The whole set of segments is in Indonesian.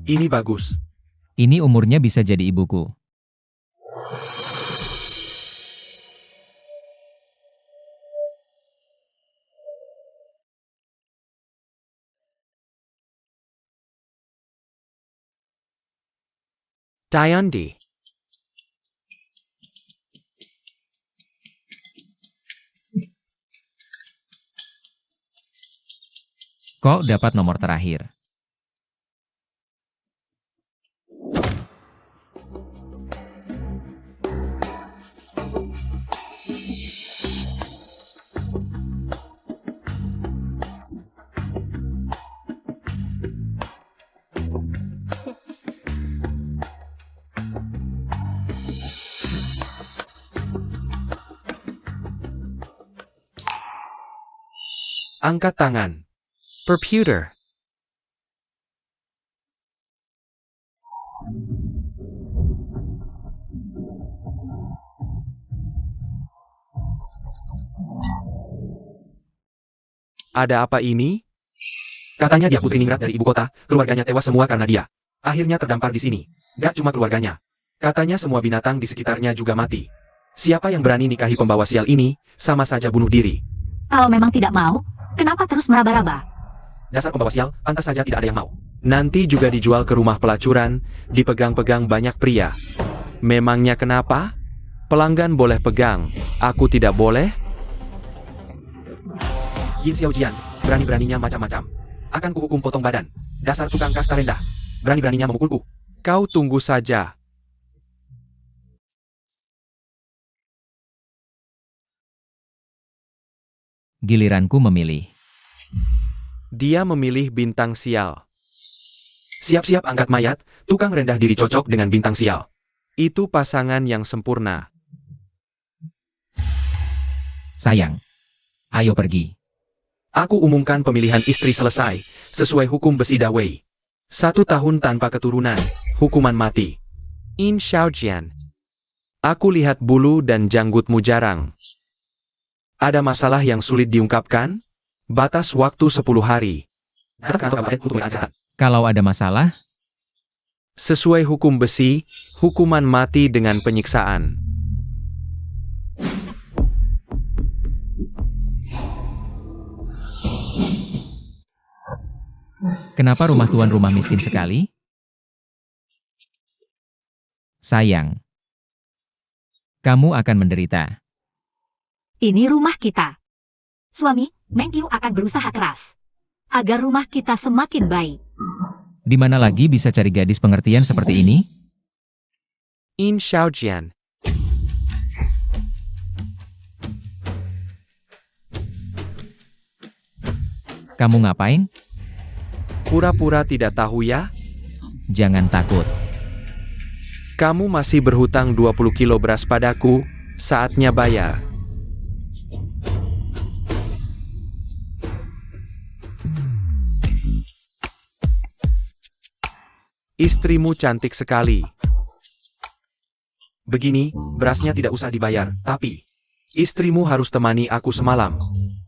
Ini bagus. Ini umurnya bisa jadi ibuku. Dayandi. Kok dapat nomor terakhir? Angkat tangan. Perputer. Ada apa ini? Katanya dia putri ningrat dari ibu kota, keluarganya tewas semua karena dia. Akhirnya terdampar di sini. Gak cuma keluarganya. Katanya semua binatang di sekitarnya juga mati. Siapa yang berani nikahi pembawa sial ini, sama saja bunuh diri. Kalau memang tidak mau, kenapa terus meraba-raba? Dasar pembawa sial, pantas saja tidak ada yang mau. Nanti juga dijual ke rumah pelacuran, dipegang-pegang banyak pria. Memangnya kenapa? Pelanggan boleh pegang, aku tidak boleh? Yin Xiaojian, berani-beraninya macam-macam. Akan kuhukum potong badan. Dasar tukang kasta rendah. Berani-beraninya memukulku. Kau tunggu saja. Giliranku memilih. Dia memilih bintang sial. Siap-siap angkat mayat, tukang rendah diri cocok dengan bintang sial. Itu pasangan yang sempurna. Sayang. Ayo pergi. Aku umumkan pemilihan istri selesai, sesuai hukum besi Dawei. 1 tahun tanpa keturunan, hukuman mati. In Xiaojian. Aku lihat bulu dan janggutmu jarang. Ada masalah yang sulit diungkapkan? Batas waktu 10 hari. Kalau ada masalah, Sesuai hukum besi, hukuman mati dengan penyiksaan. kenapa rumah tuan rumah miskin sekali? Sayang. Kamu akan menderita. Ini rumah kita. Suami, Meng Qiu akan berusaha keras agar rumah kita semakin baik. Di mana lagi bisa cari gadis pengertian seperti ini? In Xiaojian. Kamu ngapain? Pura-pura tidak tahu ya? Jangan takut. Kamu masih berhutang 20 kilo beras padaku, saatnya bayar. Istrimu cantik sekali. Begini, berasnya tidak usah dibayar, tapi istrimu harus temani aku semalam.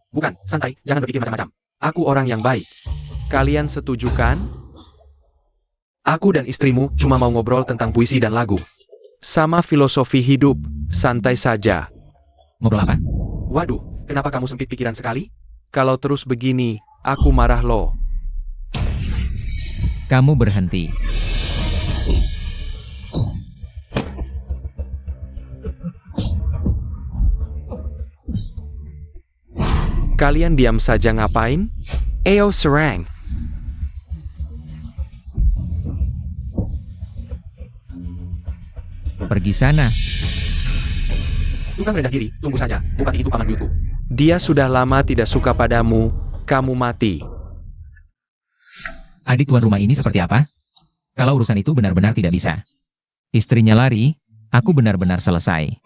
Bukan, santai, jangan berpikir macam-macam. Aku orang yang baik. Kalian setuju kan? Aku dan istrimu cuma mau ngobrol tentang puisi dan lagu. Sama filosofi hidup, santai saja. Ngobrol apa? Waduh, kenapa kamu sempit pikiran sekali? Kalau terus begini, aku marah loh. Kamu berhenti. Kalian diam saja ngapain? Ayo serang. Pergi sana. Tukang rendah diri, tunggu saja, bupati itu paman buyutku. Dia sudah lama tidak suka padamu, kamu mati. Adik tuan rumah ini seperti apa? Kalau urusan itu benar-benar tidak bisa. Istrinya lari, aku benar-benar selesai.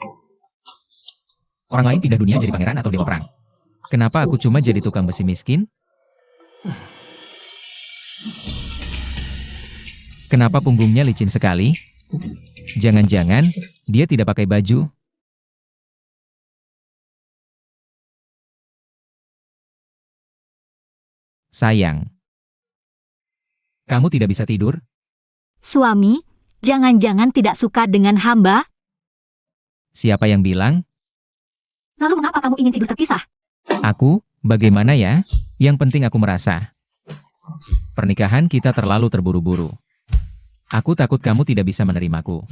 Orang lain pindah dunia jadi pangeran atau dewa perang. Kenapa aku cuma jadi tukang besi miskin? Kenapa punggungnya licin sekali? Jangan-jangan, dia tidak pakai baju. Sayang. Kamu tidak bisa tidur? Suami, jangan-jangan tidak suka dengan hamba? Siapa yang bilang? Lalu mengapa kamu ingin tidur terpisah? Aku, bagaimana ya? Yang penting aku merasa. Pernikahan kita terlalu terburu-buru. Aku takut kamu tidak bisa menerimaku.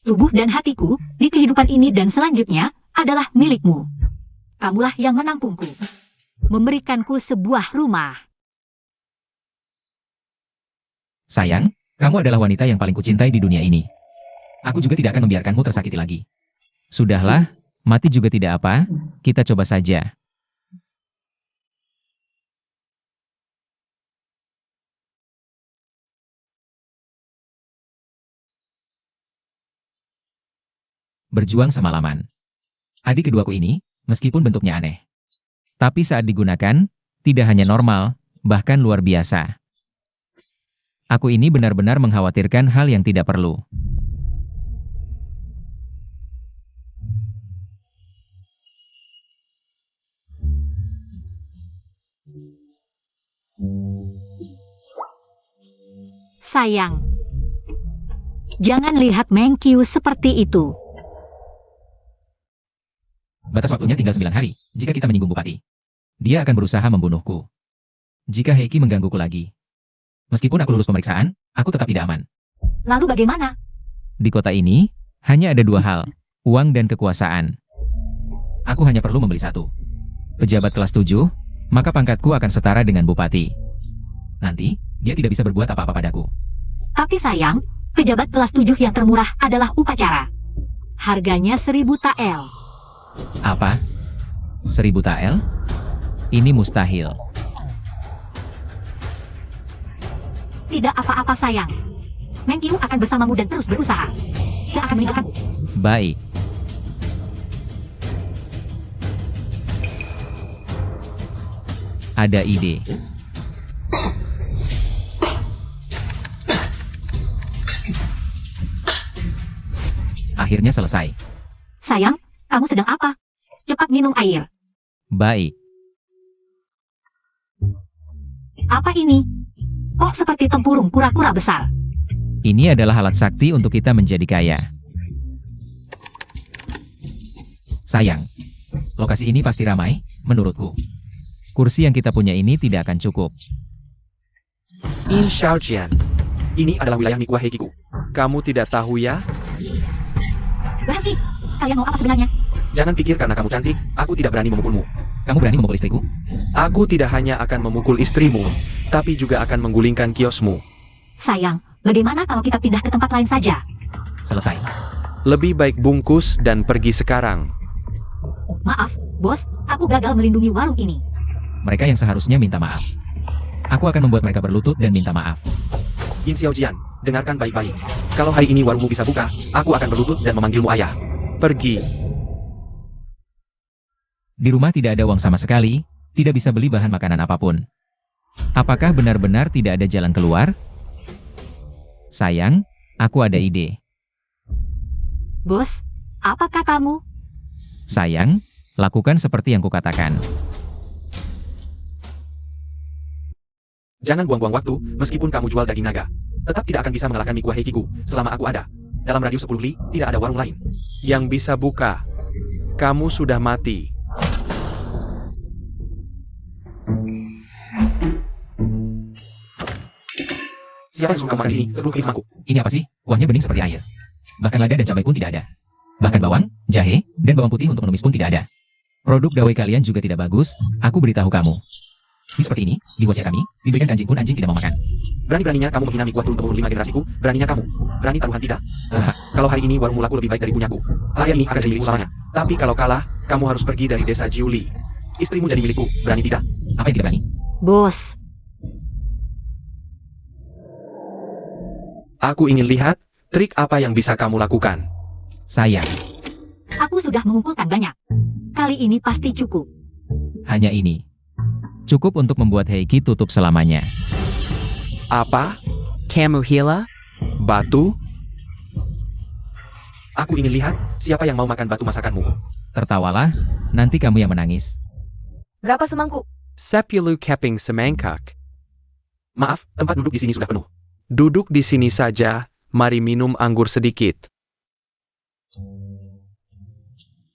Tubuh dan hatiku, di kehidupan ini dan selanjutnya, adalah milikmu. Kamulah yang menampungku. Memberikanku sebuah rumah. Sayang, kamu adalah wanita yang paling kucintai di dunia ini. Aku juga tidak akan membiarkanmu tersakiti lagi. Sudahlah, mati juga tidak apa, kita coba saja. Berjuang semalaman. Adik keduaku ini, meskipun bentuknya aneh, tapi saat digunakan, tidak hanya normal, bahkan luar biasa. Aku ini benar-benar mengkhawatirkan hal yang tidak perlu. Sayang, jangan lihat Mengqiu seperti itu. Batas waktunya tinggal 9 hari, jika kita menyinggung Bupati. Dia akan berusaha membunuhku. Jika Heiki menggangguku lagi. Meskipun aku lulus pemeriksaan, aku tetap tidak aman. Lalu bagaimana? Di kota ini, hanya ada 2 hal, uang dan kekuasaan. Aku hanya perlu membeli 1. Pejabat kelas 7, maka pangkatku akan setara dengan Bupati. Nanti, dia tidak bisa berbuat apa-apa padaku. Tapi sayang, pejabat kelas 7 yang termurah adalah upacara. Harganya 1000 tael. Apa? 1000 tael? Ini mustahil. Tidak apa-apa sayang. Mengqiu akan bersamamu dan terus berusaha. Tidak akan meninggalkanmu. Baik. Ada ide. Akhirnya selesai. Sayang, kamu sedang apa? Cepat minum air. Baik. Apa ini? Kok seperti tempurung kura-kura besar? Ini adalah alat sakti untuk kita menjadi kaya. Sayang, lokasi ini pasti ramai, menurutku. Kursi yang kita punya ini tidak akan cukup. In Shaojian. Ini adalah wilayah Mikwa Heikiku. Kamu tidak tahu ya? Berhenti! Kalian mau apa sebenarnya? Jangan pikir karena kamu cantik, aku tidak berani memukulmu. Kamu berani memukul istriku? Aku tidak hanya akan memukul istrimu, tapi juga akan menggulingkan kiosmu. Sayang, bagaimana kalau kita pindah ke tempat lain saja? Selesai. Lebih baik bungkus dan pergi sekarang. Maaf, bos, aku gagal melindungi warung ini. Mereka yang seharusnya minta maaf. Aku akan membuat mereka berlutut dan minta maaf. Yin Xiaojian, dengarkan baik-baik. Kalau hari ini warungmu bisa buka, aku akan berlutut dan memanggilmu ayah. Pergi. Di rumah tidak ada uang sama sekali, tidak bisa beli bahan makanan apapun. Apakah benar-benar tidak ada jalan keluar? Sayang, aku ada ide. Bos, apa katamu? Sayang, lakukan seperti yang kukatakan. Jangan buang-buang waktu, meskipun kamu jual daging naga. Tetap tidak akan bisa mengalahkan Mikwa Heikiku, selama aku ada. Dalam radius 10 li, tidak ada warung lain yang bisa buka. Kamu sudah mati. Siapa yang suruh kamu makan sini, 10 keris mangkuk? Ini apa sih? Kuahnya bening seperti air. Bahkan lada dan cabai pun tidak ada. Bahkan bawang, jahe, dan bawang putih untuk menumis pun tidak ada. Produk dawai kalian juga tidak bagus, aku beritahu kamu. Ini seperti ini, di wasiat kami, diberikan anjing pun anjing tidak mau makan. Berani-beraninya kamu menghina Mikwa turun-temurun 5 generasiku, beraninya kamu. Berani taruhan tidak? Kalau hari ini warungmu laku lebih baik dari punyaku, area ini akan jadi milik utamanya. Tapi kalau kalah, kamu harus pergi dari desa Jiuli. Istrimu jadi milikku, berani tidak? Apa yang tidak berani? Bos, Aku ingin lihat, trik apa yang bisa kamu lakukan. Sayang, aku sudah mengumpulkan banyak. Kali ini pasti cukup. hanya ini. Cukup untuk membuat Heiki tutup selamanya. Apa? Kamuhila? Batu? Aku ingin lihat, siapa yang mau makan batu masakanmu. Tertawalah, nanti kamu yang menangis. Berapa semangkuk? 10 keping semangkuk. Maaf, tempat duduk di sini sudah penuh. Duduk di sini saja, mari minum anggur sedikit.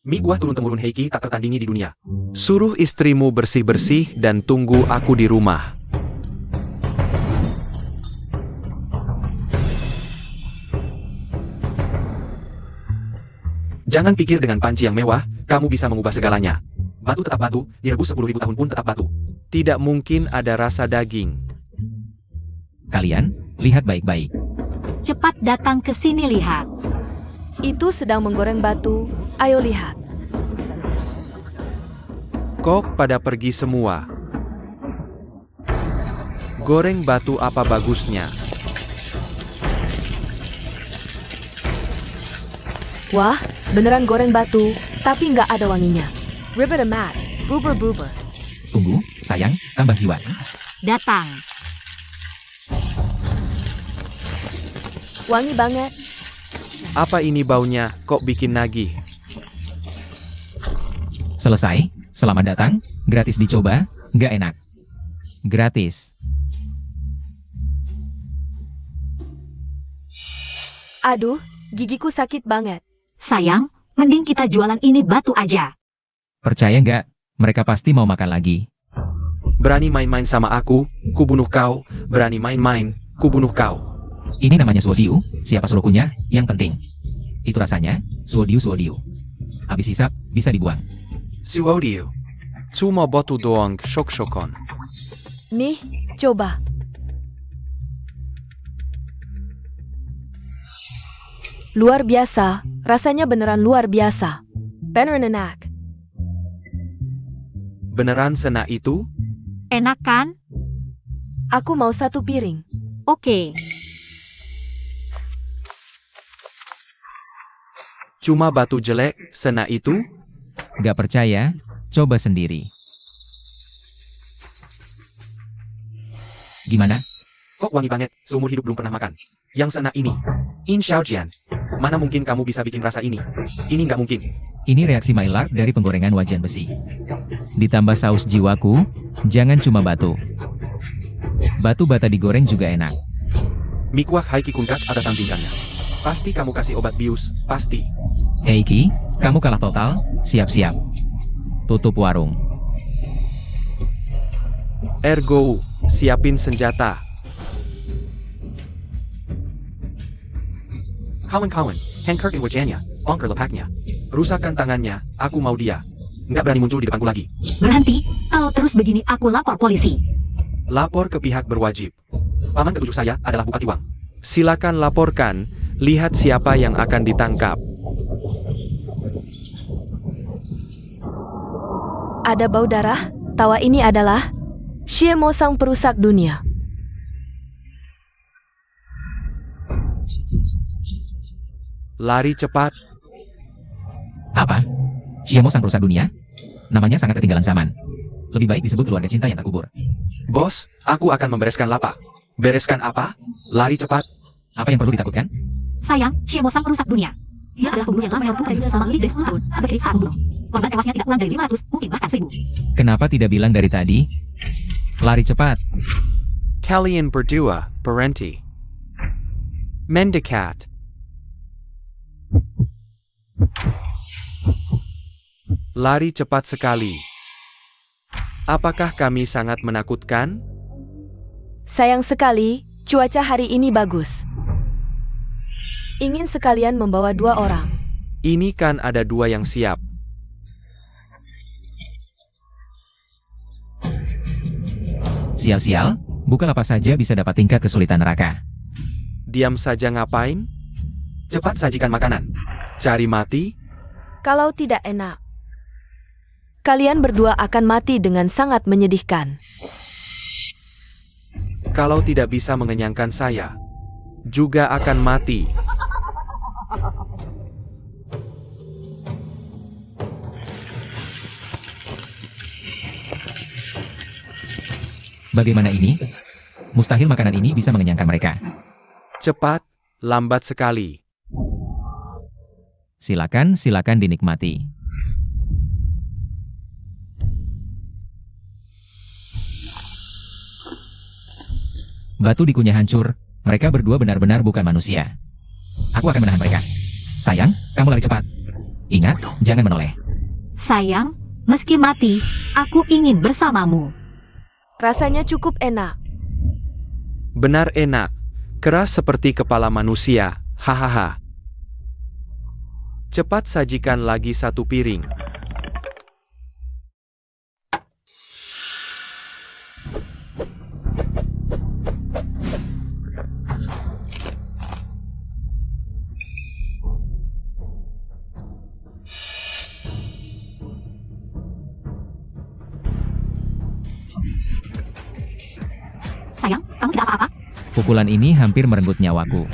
Migwah turun-temurun Heiki tak tertandingi di dunia. Suruh istrimu bersih-bersih dan tunggu aku di rumah. Jangan pikir dengan panci yang mewah, kamu bisa mengubah segalanya. Batu tetap batu, direbus 10.000 tahun pun tetap batu. Tidak mungkin ada rasa daging. Kalian, lihat baik-baik. Cepat datang ke sini lihat. Itu sedang menggoreng batu. Ayo lihat. Kok pada pergi semua? Goreng batu apa bagusnya? Wah, beneran goreng batu, tapi nggak ada wanginya. Ribbit mat, buber. Tunggu, sayang, tambah jiwa. Datang. Wangi banget. Apa ini baunya, kok bikin nagih? Selesai, selamat datang, gratis dicoba, nggak enak. Gratis. Aduh, gigiku sakit banget. Sayang, mending kita jualan ini batu aja. Percaya nggak, mereka pasti mau makan lagi. Berani main-main sama aku, ku bunuh kau. Berani main-main, ku bunuh kau. Ini namanya suodiu, siapa suruhnya, yang penting. Itu rasanya, suodiu. Habis hisap, bisa dibuang. Suodiu. Cuma batu doang, syok-syokon. Nih, coba. Luar biasa, rasanya beneran luar biasa. Beneran enak. Beneran sena itu? Enak kan? Aku mau 1 piring. Oke. Cuma batu jelek, sena itu? Nggak percaya, coba sendiri. Gimana? Kok wangi banget, seumur hidup belum pernah makan. Yang sena ini. In Xiaojian. Mana mungkin kamu bisa bikin rasa ini? Ini nggak mungkin. Ini reaksi Maillard dari penggorengan wajan besi. Ditambah saus jiwaku, jangan cuma batu. Batu bata digoreng juga enak. Migwah Haiki Kunkat ada tampingannya. Pasti kamu kasih obat bius, pasti. Heiki, kamu kalah total, siap-siap. Tutup warung. Ergo, siapin senjata. Kawan-kawan, Hankerkin wajannya, ongker lepaknya. Rusakkan tangannya, aku mau dia. Nggak berani muncul di depanku lagi. Berhenti, kalau terus begini aku lapor polisi. Lapor ke pihak berwajib. Paman ketujuh saya adalah Bupati Wang. Silakan laporkan, lihat siapa yang akan ditangkap. Ada bau darah, tawa ini adalah Shiemo sang perusak dunia. Lari cepat. Apa? Shiemo sang perusak dunia? Namanya sangat ketinggalan zaman. Lebih baik disebut keluarga cinta yang terkubur. Bos, aku akan membereskan lapak. Bereskan apa? Lari cepat. Apa yang perlu ditakutkan? Sayang, Shiemo sang perusak dunia. Dia adalah pembunuh yang telah menyerbu tradisi selama lebih dari 10 tahun, berkelit saat membunuh. Korban tewasnya tidak kurang dari 500, mungkin bahkan 1000. Kenapa tidak bilang dari tadi? Lari cepat. Kalian berdua, berhenti. Mendekat. Lari cepat sekali. Apakah kami sangat menakutkan? Sayang sekali, cuaca hari ini bagus. Ingin sekalian membawa 2 orang. Ini kan ada 2 yang siap. Sial-sial, Bukalapak saja bisa dapat tingkat kesulitan neraka. Diam saja ngapain? Cepat sajikan makanan. Cari mati? Kalau tidak enak, kalian berdua akan mati dengan sangat menyedihkan. Kalau tidak bisa mengenyangkan saya, juga akan mati. Bagaimana ini? Mustahil makanan ini bisa mengenyangkan mereka. Cepat, lambat sekali. Silakan dinikmati. Batu dikunyah hancur, mereka berdua benar-benar bukan manusia. Aku akan menahan mereka. Sayang, kamu lari cepat. Ingat, jangan menoleh. Sayang, meski mati, aku ingin bersamamu. Rasanya cukup enak. Benar enak. Keras seperti kepala manusia. Hahaha. Cepat sajikan lagi satu piring. Sayang, kamu tidak apa-apa? Pukulan ini hampir merenggut nyawaku.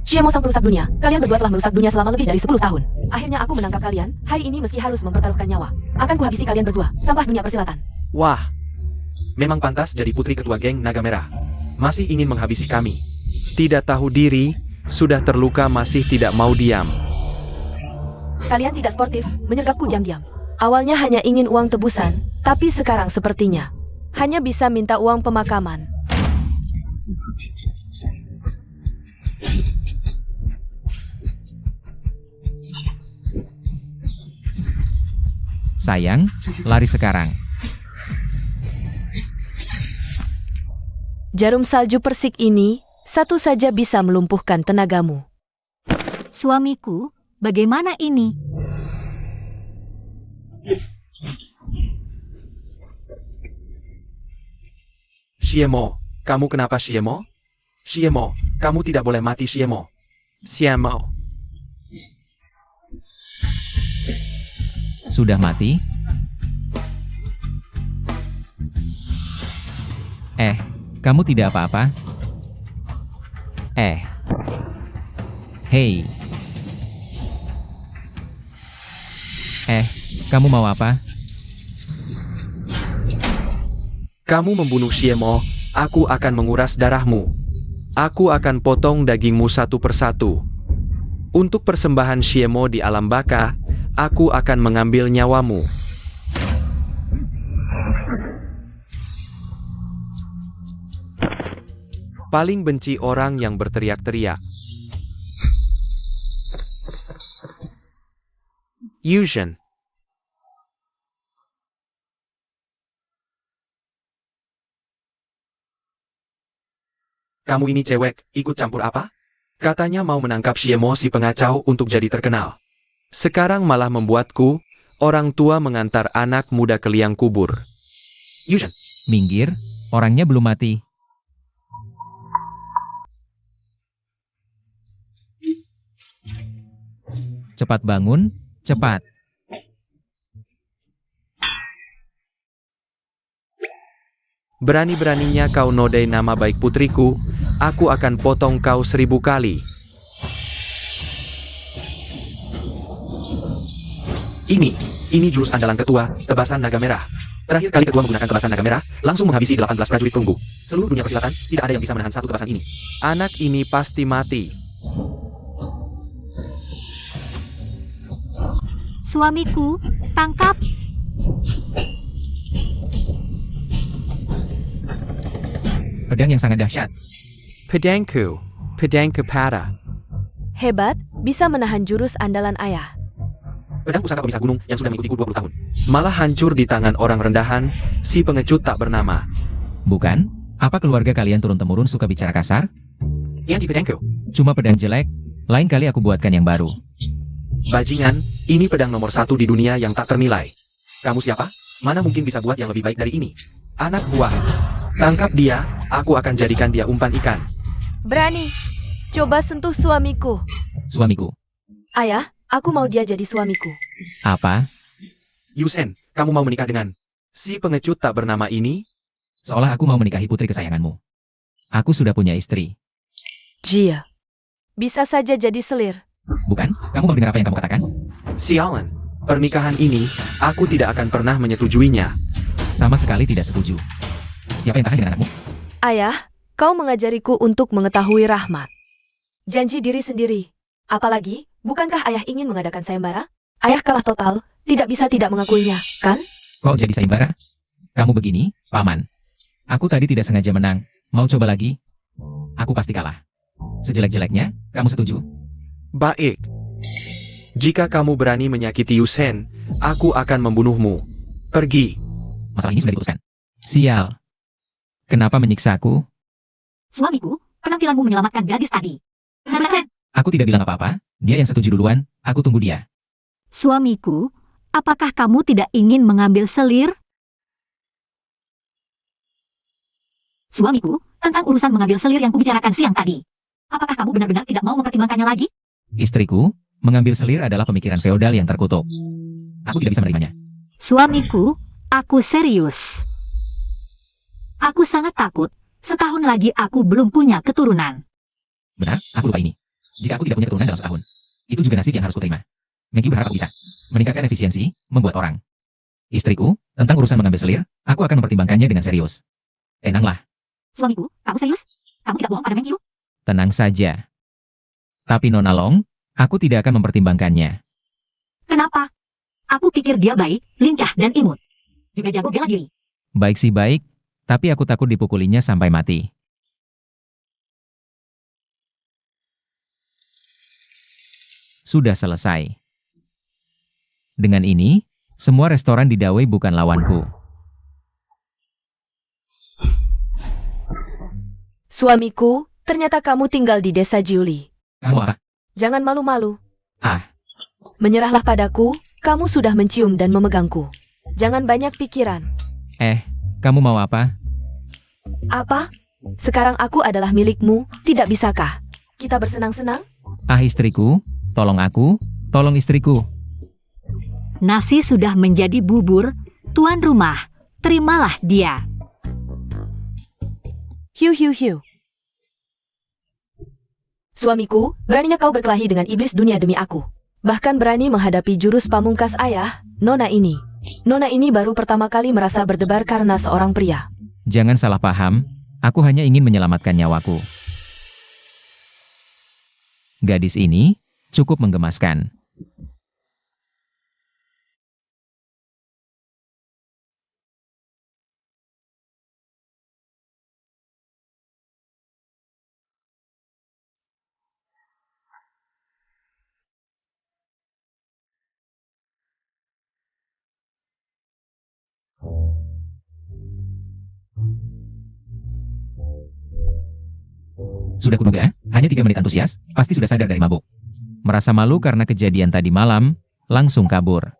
Shiemo sang perusak dunia, kalian berdua telah merusak dunia selama lebih dari 10 tahun. Akhirnya aku menangkap kalian, hari ini meski harus mempertaruhkan nyawa. Akan kuhabisi kalian berdua, sampah dunia persilatan. Wah. Memang pantas jadi putri ketua geng Naga Merah. Masih ingin menghabisi kami. Tidak tahu diri, sudah terluka masih tidak mau diam. Kalian tidak sportif, menyergapku diam-diam. Awalnya hanya ingin uang tebusan, tapi sekarang sepertinya hanya bisa minta uang pemakaman. Sayang, lari sekarang. Jarum salju persik ini satu saja bisa melumpuhkan tenagamu. Suamiku, bagaimana ini? Shiemo, kamu kenapa Shiemo? Shiemo, kamu tidak boleh mati Shiemo. Shiemo. Sudah mati? Kamu tidak apa-apa? Hei. Kamu mau apa? Kamu membunuh Shiemo, aku akan menguras darahmu. Aku akan potong dagingmu satu persatu. Untuk persembahan Shiemo di alam baka, aku akan mengambil nyawamu. Paling benci orang yang berteriak-teriak. Yusion. Kamu ini cewek, ikut campur apa? Katanya mau menangkap Shiemo si pengacau untuk jadi terkenal. Sekarang malah membuatku, orang tua mengantar anak muda ke liang kubur. Yusion. Minggir, orangnya belum mati. Cepat bangun, cepat. Berani-beraninya kau nodai nama baik putriku, aku akan potong kau 1000 kali. Ini jurus andalan ketua, tebasan naga merah. Terakhir kali ketua menggunakan tebasan naga merah, langsung menghabisi 18 prajurit perunggu. Seluruh dunia persilatan, tidak ada yang bisa menahan satu tebasan ini. Anak ini pasti mati. Suamiku, tangkap. Pedang yang sangat dahsyat. Pedangku pada. Hebat, bisa menahan jurus andalan ayah. Pedang pusaka pemisah gunung yang sudah mengikutiku 20 tahun. Malah hancur di tangan orang rendahan, si pengecut tak bernama. Bukan? Apa keluarga kalian turun-temurun suka bicara kasar? Yang di pedangku. Cuma pedang jelek, lain kali aku buatkan yang baru. Bajingan, ini pedang nomor 1 di dunia yang tak ternilai. Kamu siapa? Mana mungkin bisa buat yang lebih baik dari ini? Anak buah. Tangkap dia, aku akan jadikan dia umpan ikan. Berani, coba sentuh suamiku. Suamiku. Ayah, aku mau dia jadi suamiku. Apa? Yusen, kamu mau menikah dengan si pengecut tak bernama ini? Seolah aku mau menikahi putri kesayanganmu. Aku sudah punya istri. Jia. Bisa saja jadi selir. Bukan? Kamu mau dengar apa yang kamu katakan? Sialan, pernikahan ini, aku tidak akan pernah menyetujuinya. Sama sekali tidak setuju. Siapa yang tahan dengan anakmu? Ayah, kau mengajariku untuk mengetahui rahmat. Janji diri sendiri. Apalagi, bukankah ayah ingin mengadakan sayembara? Ayah kalah total, tidak bisa tidak mengakuinya, kan? Kok jadi sayembara? Kamu begini, Paman. Aku tadi tidak sengaja menang. Mau coba lagi? Aku pasti kalah. Sejelek-jeleknya, kamu setuju? Baik. Jika kamu berani menyakiti Yusen, aku akan membunuhmu. Pergi. Masalah ini sudah diputuskan. Sial. Kenapa menyiksa aku? Suamiku, penampilanmu menyelamatkan gadis tadi. Aku tidak bilang apa-apa. Dia yang setuju duluan. Aku tunggu dia. Suamiku, apakah kamu tidak ingin mengambil selir? Suamiku, tentang urusan mengambil selir yang kubicarakan siang tadi. Apakah kamu benar-benar tidak mau mempertimbangkannya lagi? Istriku, mengambil selir adalah pemikiran feodal yang terkutuk. Aku tidak bisa menerimanya. Suamiku, aku serius. Aku sangat takut. Setahun lagi aku belum punya keturunan. Benar, aku lupa ini. Jika aku tidak punya keturunan dalam setahun, itu juga nasib yang harus kuterima. Mengki berharap aku bisa meningkatkan efisiensi, membuat orang. Istriku, tentang urusan mengambil selir, aku akan mempertimbangkannya dengan serius. Tenanglah, Suamiku, kamu serius? Kamu tidak bohong pada Mengkiu? tenang saja. Tapi Nona Long, aku tidak akan mempertimbangkannya. Kenapa? Aku pikir dia baik, lincah, dan imut. Juga jago bela diri. Baik sih baik, tapi aku takut dipukulinya sampai mati. Sudah selesai. Dengan ini, semua restoran di Dawei bukan lawanku. Suamiku, ternyata kamu tinggal di desa Jiuli. Kamu apa? Jangan malu-malu. Ah, Menyerahlah padaku, kamu sudah mencium dan memegangku. Jangan banyak pikiran. kamu mau apa? Apa? Sekarang aku adalah milikmu, tidak bisakah? Kita bersenang-senang? Ah istriku, tolong aku, tolong istriku. Nasi sudah menjadi bubur. Tuan rumah, terimalah dia. Hiu hiu hiu. Suamiku, beraninya kau berkelahi dengan iblis dunia demi aku. Bahkan berani menghadapi jurus pamungkas ayah, Nona ini. Nona ini baru pertama kali merasa berdebar karena seorang pria. Jangan salah paham, aku hanya ingin menyelamatkan nyawaku. Gadis ini cukup menggemaskan. Sudah kuduga, hanya 3 menit antusias, pasti sudah sadar dari mabuk. Merasa malu karena kejadian tadi malam, langsung kabur.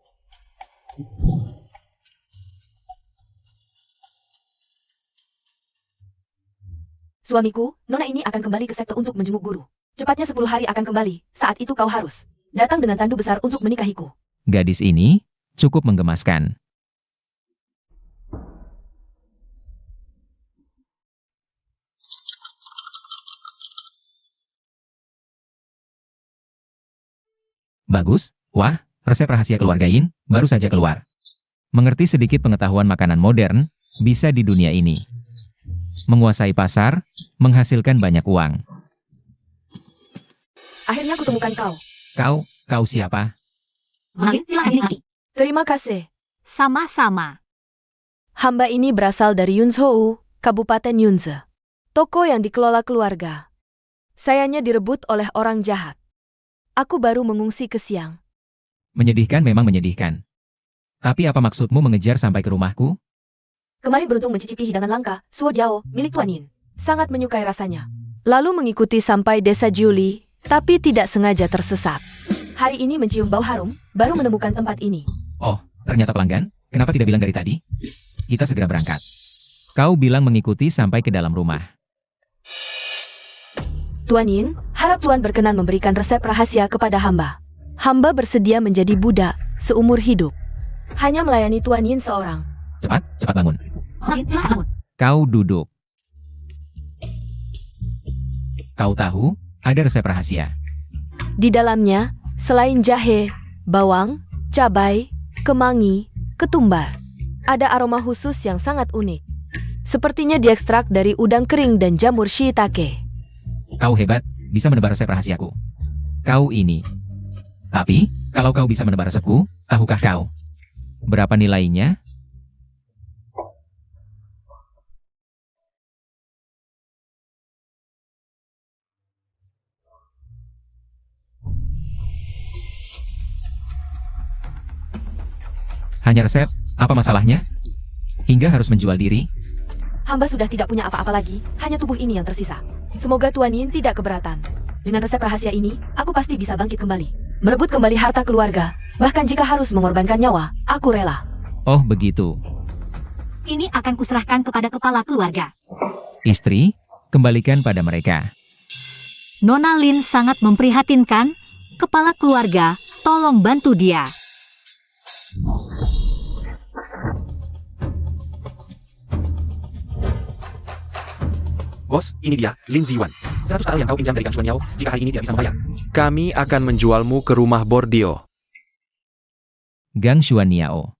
Suamiku, Nona ini akan kembali ke sekte untuk menjenguk guru. Cepatnya 10 hari akan kembali, saat itu kau harus datang dengan tandu besar untuk menikahiku. Gadis ini cukup menggemaskan. Bagus, wah, resep rahasia keluarga Yin baru saja keluar. Mengerti sedikit pengetahuan makanan modern, bisa di dunia ini. Menguasai pasar, menghasilkan banyak uang. Akhirnya kutemukan kau. Kau siapa? Mengalir, silakan dinikmati. Terima kasih. Sama-sama. Hamba ini berasal dari Yunzhou, Kabupaten Yunze. Toko yang dikelola keluarga. Sayanya direbut oleh orang jahat. Aku baru mengungsi ke siang. Menyedihkan memang menyedihkan. Tapi apa maksudmu mengejar sampai ke rumahku? Kemarin beruntung mencicipi hidangan langka, Suo Jiao, milik Tuan Yin. Sangat menyukai rasanya. Lalu mengikuti sampai desa Jiuli, tapi tidak sengaja tersesat. Hari ini mencium bau harum, baru menemukan tempat ini. Oh, ternyata pelanggan. Kenapa tidak bilang dari tadi? Kita segera berangkat. Kau bilang mengikuti sampai ke dalam rumah. Tuan Yin, harap Tuan berkenan memberikan resep rahasia kepada hamba. Hamba bersedia menjadi budak seumur hidup. Hanya melayani Tuan Yin seorang. Cepat bangun. Mengalir, silakan bangun. Kau duduk. Kau tahu, ada resep rahasia. Di dalamnya, selain jahe, bawang, cabai, kemangi, ketumbar, ada aroma khusus yang sangat unik. Sepertinya diekstrak dari udang kering dan jamur shiitake. Kau hebat, bisa menebar resep rahasiaku. Kau ini. Tapi, kalau kau bisa menebar resepku, tahukah kau berapa nilainya? Hanya resep, apa masalahnya? Hingga harus menjual diri? Hamba sudah tidak punya apa-apa lagi, hanya tubuh ini yang tersisa. Semoga Tuan Yin tidak keberatan. Dengan resep rahasia ini, aku pasti bisa bangkit kembali. Merebut kembali harta keluarga. Bahkan jika harus mengorbankan nyawa, aku rela. Oh begitu. Ini akan kuserahkan kepada kepala keluarga. Istri, kembalikan pada mereka. Nona Lin sangat memprihatinkan. Kepala keluarga, tolong bantu dia. Bos, ini dia, Lin Ziwan. 100 tael yang kau pinjam dari Gang Xuan Yao, jika hari ini tidak bisa membayar. Kami akan menjualmu ke rumah Bordio. Gang Xuan Yao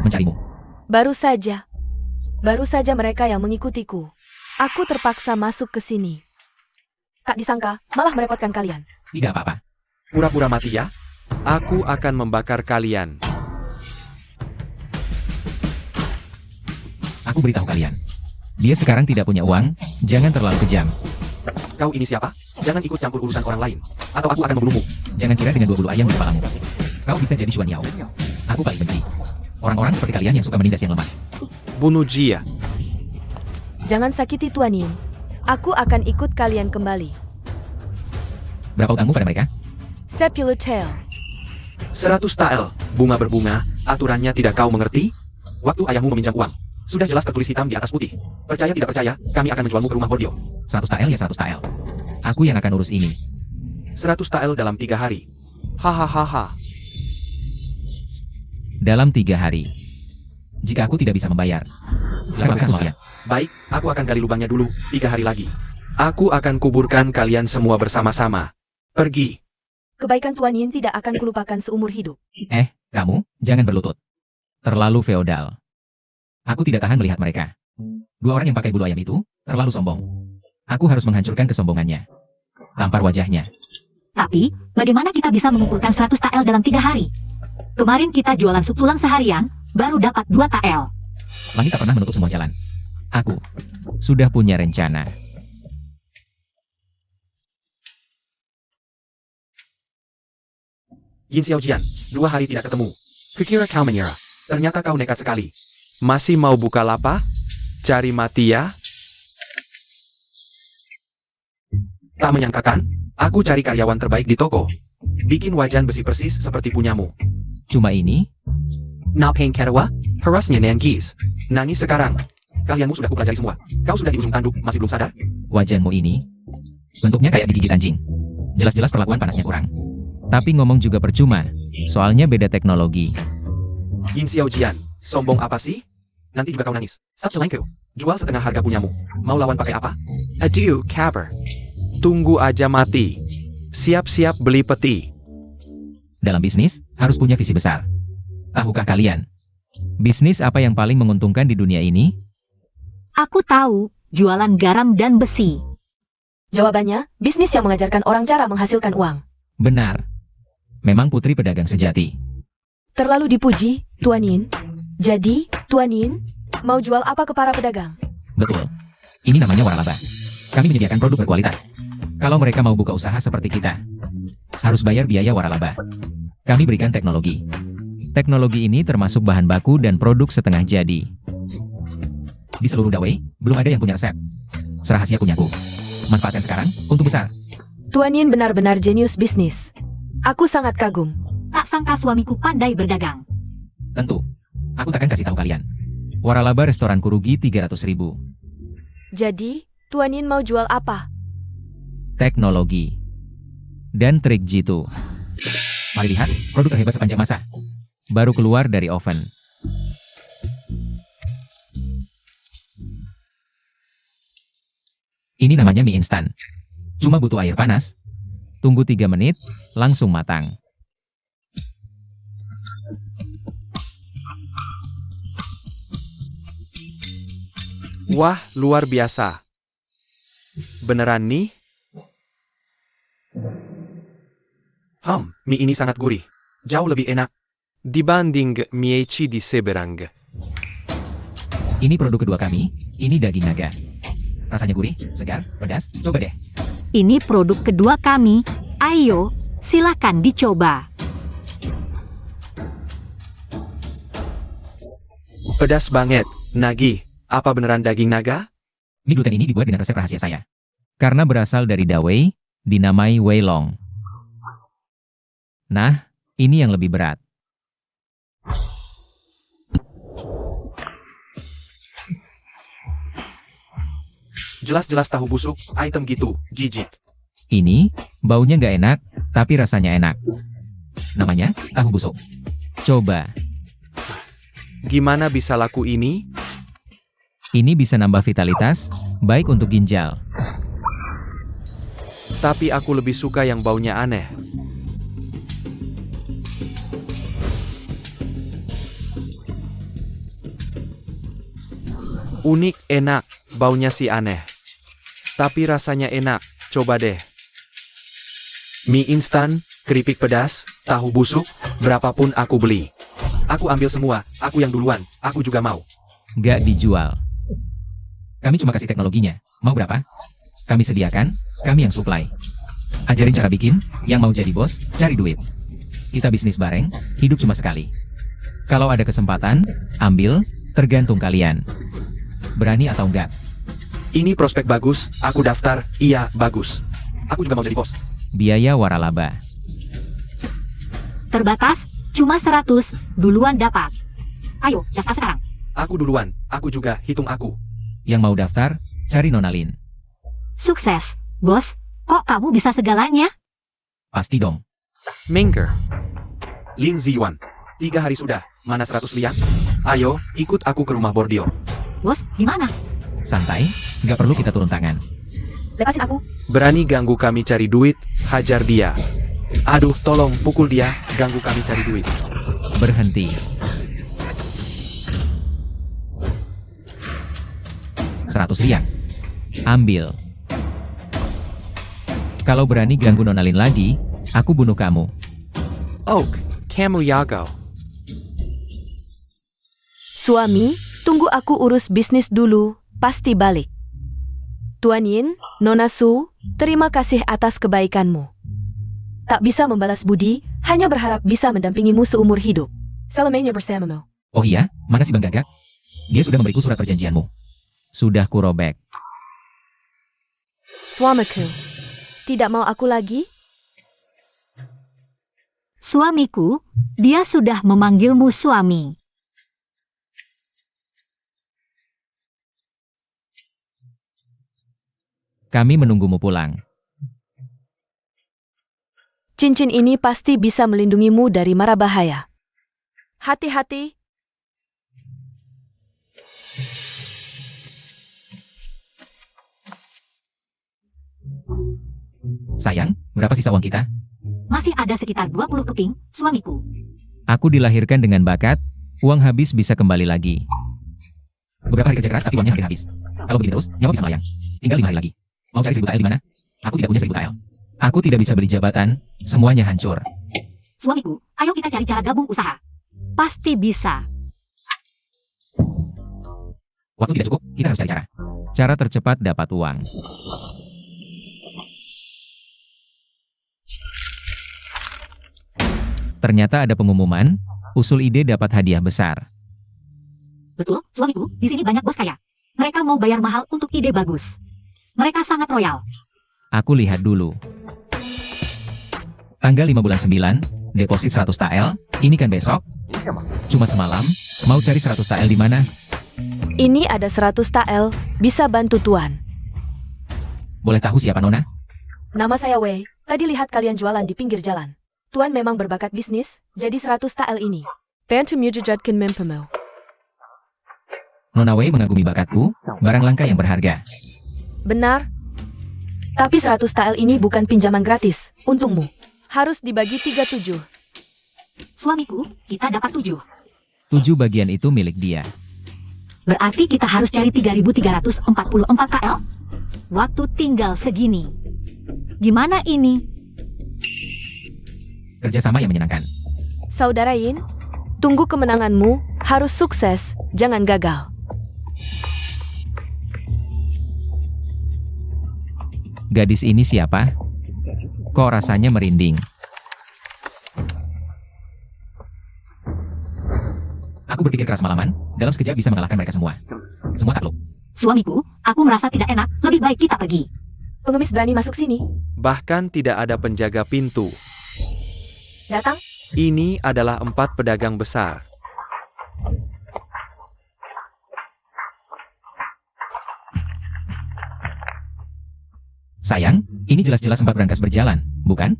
mencarimu. Baru saja mereka yang mengikutiku. Aku terpaksa masuk ke sini. Tak disangka, malah merepotkan kalian. Tidak apa-apa. Pura-pura mati ya? Aku akan membakar kalian. Aku beritahu kalian. Dia sekarang tidak punya uang, jangan terlalu kejam. Kau ini siapa? Jangan ikut campur urusan orang lain, atau aku akan membunuhmu. Jangan kira dengan 2 bulu ayam di kepalamu. Kau bisa jadi Xuan Yao. Aku paling benci orang-orang seperti kalian yang suka menindas yang lemah. Bunuh dia. Jangan sakiti Tuan Yin. Aku akan ikut kalian kembali. Berapa utangmu pada mereka? Sepuluh tael. 100 tael, bunga berbunga, aturannya tidak kau mengerti? Waktu ayahmu meminjam uang, sudah jelas tertulis hitam di atas putih. Percaya tidak percaya, kami akan menjualmu ke rumah Bordio. 100 tael ya 100 tael. Aku yang akan urus ini. 100 tael dalam 3 hari. Hahaha. Dalam 3 hari. Jika aku tidak bisa membayar, silakan kalian. Baik, aku akan gali lubangnya dulu, 3 hari lagi. Aku akan kuburkan kalian semua bersama-sama. Pergi. Kebaikan Tuan Yin tidak akan kulupakan seumur hidup. Kamu, jangan berlutut. Terlalu feodal. Aku tidak tahan melihat mereka. 2 orang yang pakai bulu ayam itu, terlalu sombong. Aku harus menghancurkan kesombongannya. Tampar wajahnya. Tapi, bagaimana kita bisa mengumpulkan 100 tael dalam 3 hari? Kemarin kita jualan sup tulang seharian, baru dapat 2 tael. Langit tak pernah menutup semua jalan. Aku sudah punya rencana. Yin Xiaojian, 2 hari tidak ketemu. Kukira kau menyerah. Ternyata kau nekat sekali. Masih mau buka lapak? Cari mati ya? Tak menyangkakan, aku cari karyawan terbaik di toko. Bikin wajan besi persis seperti punyamu. Cuma ini? Napeng Kerawa, harusnya Nanggis. Nangis sekarang. Kalianmu sudah kupelajari semua. Kau sudah di ujung tanduk, masih belum sadar? Wajanmu ini? Bentuknya kayak digigit anjing. Jelas-jelas perlakuan panasnya kurang. Tapi ngomong juga percuma, soalnya beda teknologi. Yin Xiaojian, sombong apa sih? Nanti juga kau nangis. Sabselengku, jual setengah harga punyamu. Mau lawan pakai apa? Adieu, caber. Tunggu aja mati. Siap-siap beli peti. Dalam bisnis, harus punya visi besar. Tahukah kalian? Bisnis apa yang paling menguntungkan di dunia ini? Aku tahu, jualan garam dan besi. Jawabannya, bisnis yang mengajarkan orang cara menghasilkan uang. Benar. Memang putri pedagang sejati. Terlalu dipuji, Tuan Yin. Jadi, Tuan Yin, mau jual apa ke para pedagang? Betul. Ini namanya waralaba. Kami menyediakan produk berkualitas. Kalau mereka mau buka usaha seperti kita, harus bayar biaya waralaba. Kami berikan teknologi. Teknologi ini termasuk bahan baku dan produk setengah jadi. Di seluruh Dawei, belum ada yang punya resep. Serahasia punyaku. Manfaatkan sekarang, untuk besar. Tuan Yin benar-benar jenius bisnis. Aku sangat kagum. Tak sangka suamiku pandai berdagang. Tentu. Aku takkan kasih tahu kalian. Waralaba restoranku rugi 300.000. Jadi, Tuan Yin mau jual apa? Teknologi. Dan trik jitu. Mari lihat, produk terhebat sepanjang masa. Baru keluar dari oven. Ini namanya mie instan. Cuma butuh air panas. Tunggu 3 menit, langsung matang. Wah, luar biasa. Beneran nih? Mie ini sangat gurih. Jauh lebih enak dibanding mie di Seberang. Ini produk kedua kami, ini daging naga. Rasanya gurih, segar, pedas, coba deh. Ini produk kedua kami. Ayo, silakan dicoba. Pedas banget. Nagih, apa beneran daging naga? Mie gluten ini dibuat dengan resep rahasia saya. Karena berasal dari dawei, dinamai wei long. Nah, ini yang lebih berat. Jelas-jelas tahu busuk, item gitu, jijik. Ini, baunya nggak enak, tapi rasanya enak. Namanya, tahu busuk. Coba, Gimana bisa laku ini? ini bisa nambah vitalitas, baik untuk ginjal. Tapi aku lebih suka yang baunya aneh. Unik, enak, baunya sih aneh. Tapi rasanya enak, coba deh. Mie instan, keripik pedas, tahu busuk, berapapun aku beli. Aku ambil semua, aku yang duluan, aku juga mau. Nggak dijual. Kami cuma kasih teknologinya. Mau berapa? Kami sediakan, kami yang supply. Ajarin cara bikin, yang mau jadi bos, cari duit. Kita bisnis bareng, hidup cuma sekali. Kalau ada kesempatan, ambil, tergantung kalian. Berani atau enggak? Ini prospek bagus, aku daftar, iya, bagus. Aku juga mau jadi bos. Biaya waralaba. Terbatas, cuma 100, duluan dapat. Ayo, daftar sekarang. Aku duluan, aku juga, hitung aku. Yang mau daftar, cari Nonalin. Sukses, bos. Kok kamu bisa segalanya? Pasti dong. Mengker. Lin Ziyuan. 3 hari sudah, mana 100 liang? Ayo, ikut aku ke rumah Bordio. Bos, gimana? Santai, nggak perlu kita turun tangan. Lepasin aku. Berani ganggu kami cari duit, hajar dia. Aduh, tolong pukul dia, ganggu kami cari duit. Berhenti. Rp100. Ambil. Kalau berani ganggu Nonalin lagi, aku bunuh kamu. Oak, kamu yago. Suami, tunggu aku urus bisnis dulu, pasti balik. Tuan Yin, Nona Su, terima kasih atas kebaikanmu. Tak bisa membalas budi, hanya berharap bisa mendampingimu seumur hidup. Selamanya bersamamu. Oh iya, mana si Bang Gagak? Dia sudah memberiku surat perjanjianmu. Sudah kurobek. Suamiku, tidak mau aku lagi? Suamiku, dia sudah memanggilmu suami. Kami menunggumu pulang. Cincin ini pasti bisa melindungimu dari mara bahaya. Hati-hati. Sayang, berapa sisa uang kita? Masih ada sekitar 20 keping, suamiku. Aku dilahirkan dengan bakat, uang habis bisa kembali lagi. Beberapa hari kerja keras tapi uangnya hampir habis. Kalau begini terus, nyawa bisa melayang. Tinggal 5 hari lagi. Mau cari 1000 TL di mana? Aku tidak punya 1000 TL. Aku tidak bisa beli jabatan, semuanya hancur. Suamiku, ayo kita cari cara gabung usaha. Pasti bisa. Waktu tidak cukup, kita harus cari cara. Cara tercepat dapat uang. Ternyata ada pengumuman, usul ide dapat hadiah besar. Betul, suamiku, di sini banyak bos kaya. Mereka mau bayar mahal untuk ide bagus. Mereka sangat royal. Aku lihat dulu. Tanggal 5 bulan 9, deposit 100 TL, ini kan besok. Cuma semalam, mau cari 100 TL di mana? Ini ada 100 TL, bisa bantu Tuan. Boleh tahu siapa Nona? Nama saya Wei, tadi lihat kalian jualan di pinggir jalan. Tuan memang berbakat bisnis, jadi 100 TL ini. Bantu menjejatkan mimpimu. Nona Wei mengagumi bakatku, barang langka yang berharga. Benar. Tapi 100 TL ini bukan pinjaman gratis, untungmu. Harus dibagi 37. Suamiku, kita dapat 7. 7 bagian itu milik dia. Berarti kita harus cari 3.344 KL. Waktu tinggal segini. Gimana ini? Kerjasama yang menyenangkan. Saudara Yin, tunggu kemenanganmu, harus sukses, jangan gagal. Gadis ini siapa? Kok rasanya merinding? Aku berpikir keras malaman, dalam sekejap bisa mengalahkan mereka semua. Semua takluk. Suamiku, aku merasa tidak enak, lebih baik kita pergi. Pengemis berani masuk sini. Bahkan tidak ada penjaga pintu. Datang. Ini adalah 4 pedagang besar. Sayang, ini jelas-jelas 4 berangkas berjalan, bukan?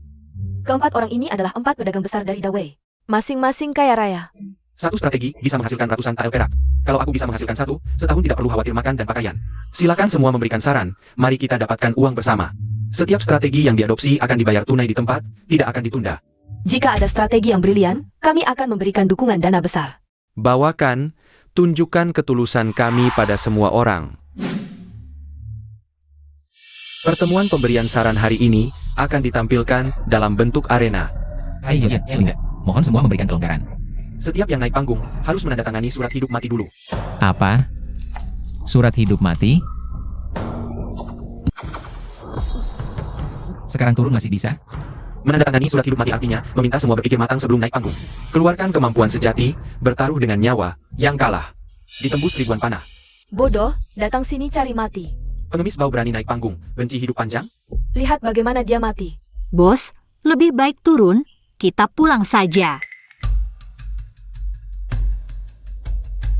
Keempat orang ini adalah 4 pedagang besar dari Dawei. Masing-masing kaya raya. Satu strategi bisa menghasilkan ratusan tael perak. Kalau aku bisa menghasilkan satu, setahun tidak perlu khawatir makan dan pakaian. Silakan semua memberikan saran, mari kita dapatkan uang bersama. Setiap strategi yang diadopsi akan dibayar tunai di tempat, tidak akan ditunda. Jika ada strategi yang brilian, kami akan memberikan dukungan dana besar. Bawakan, tunjukkan ketulusan kami pada semua orang. Pertemuan pemberian saran hari ini akan ditampilkan dalam bentuk arena. Hai Zillian, Linda, mohon semua memberikan kelonggaran. Setiap yang naik panggung harus menandatangani surat hidup mati dulu. Apa? Surat hidup mati? Sekarang turun masih bisa? Menandatangani surat hidup mati artinya meminta semua berpikir matang sebelum naik panggung. Keluarkan kemampuan sejati, bertaruh dengan nyawa, yang kalah. Ditembus ribuan panah. Bodoh, datang sini cari mati. Pengemis bau berani naik panggung, benci hidup panjang? Lihat bagaimana dia mati. Bos, lebih baik turun, kita pulang saja.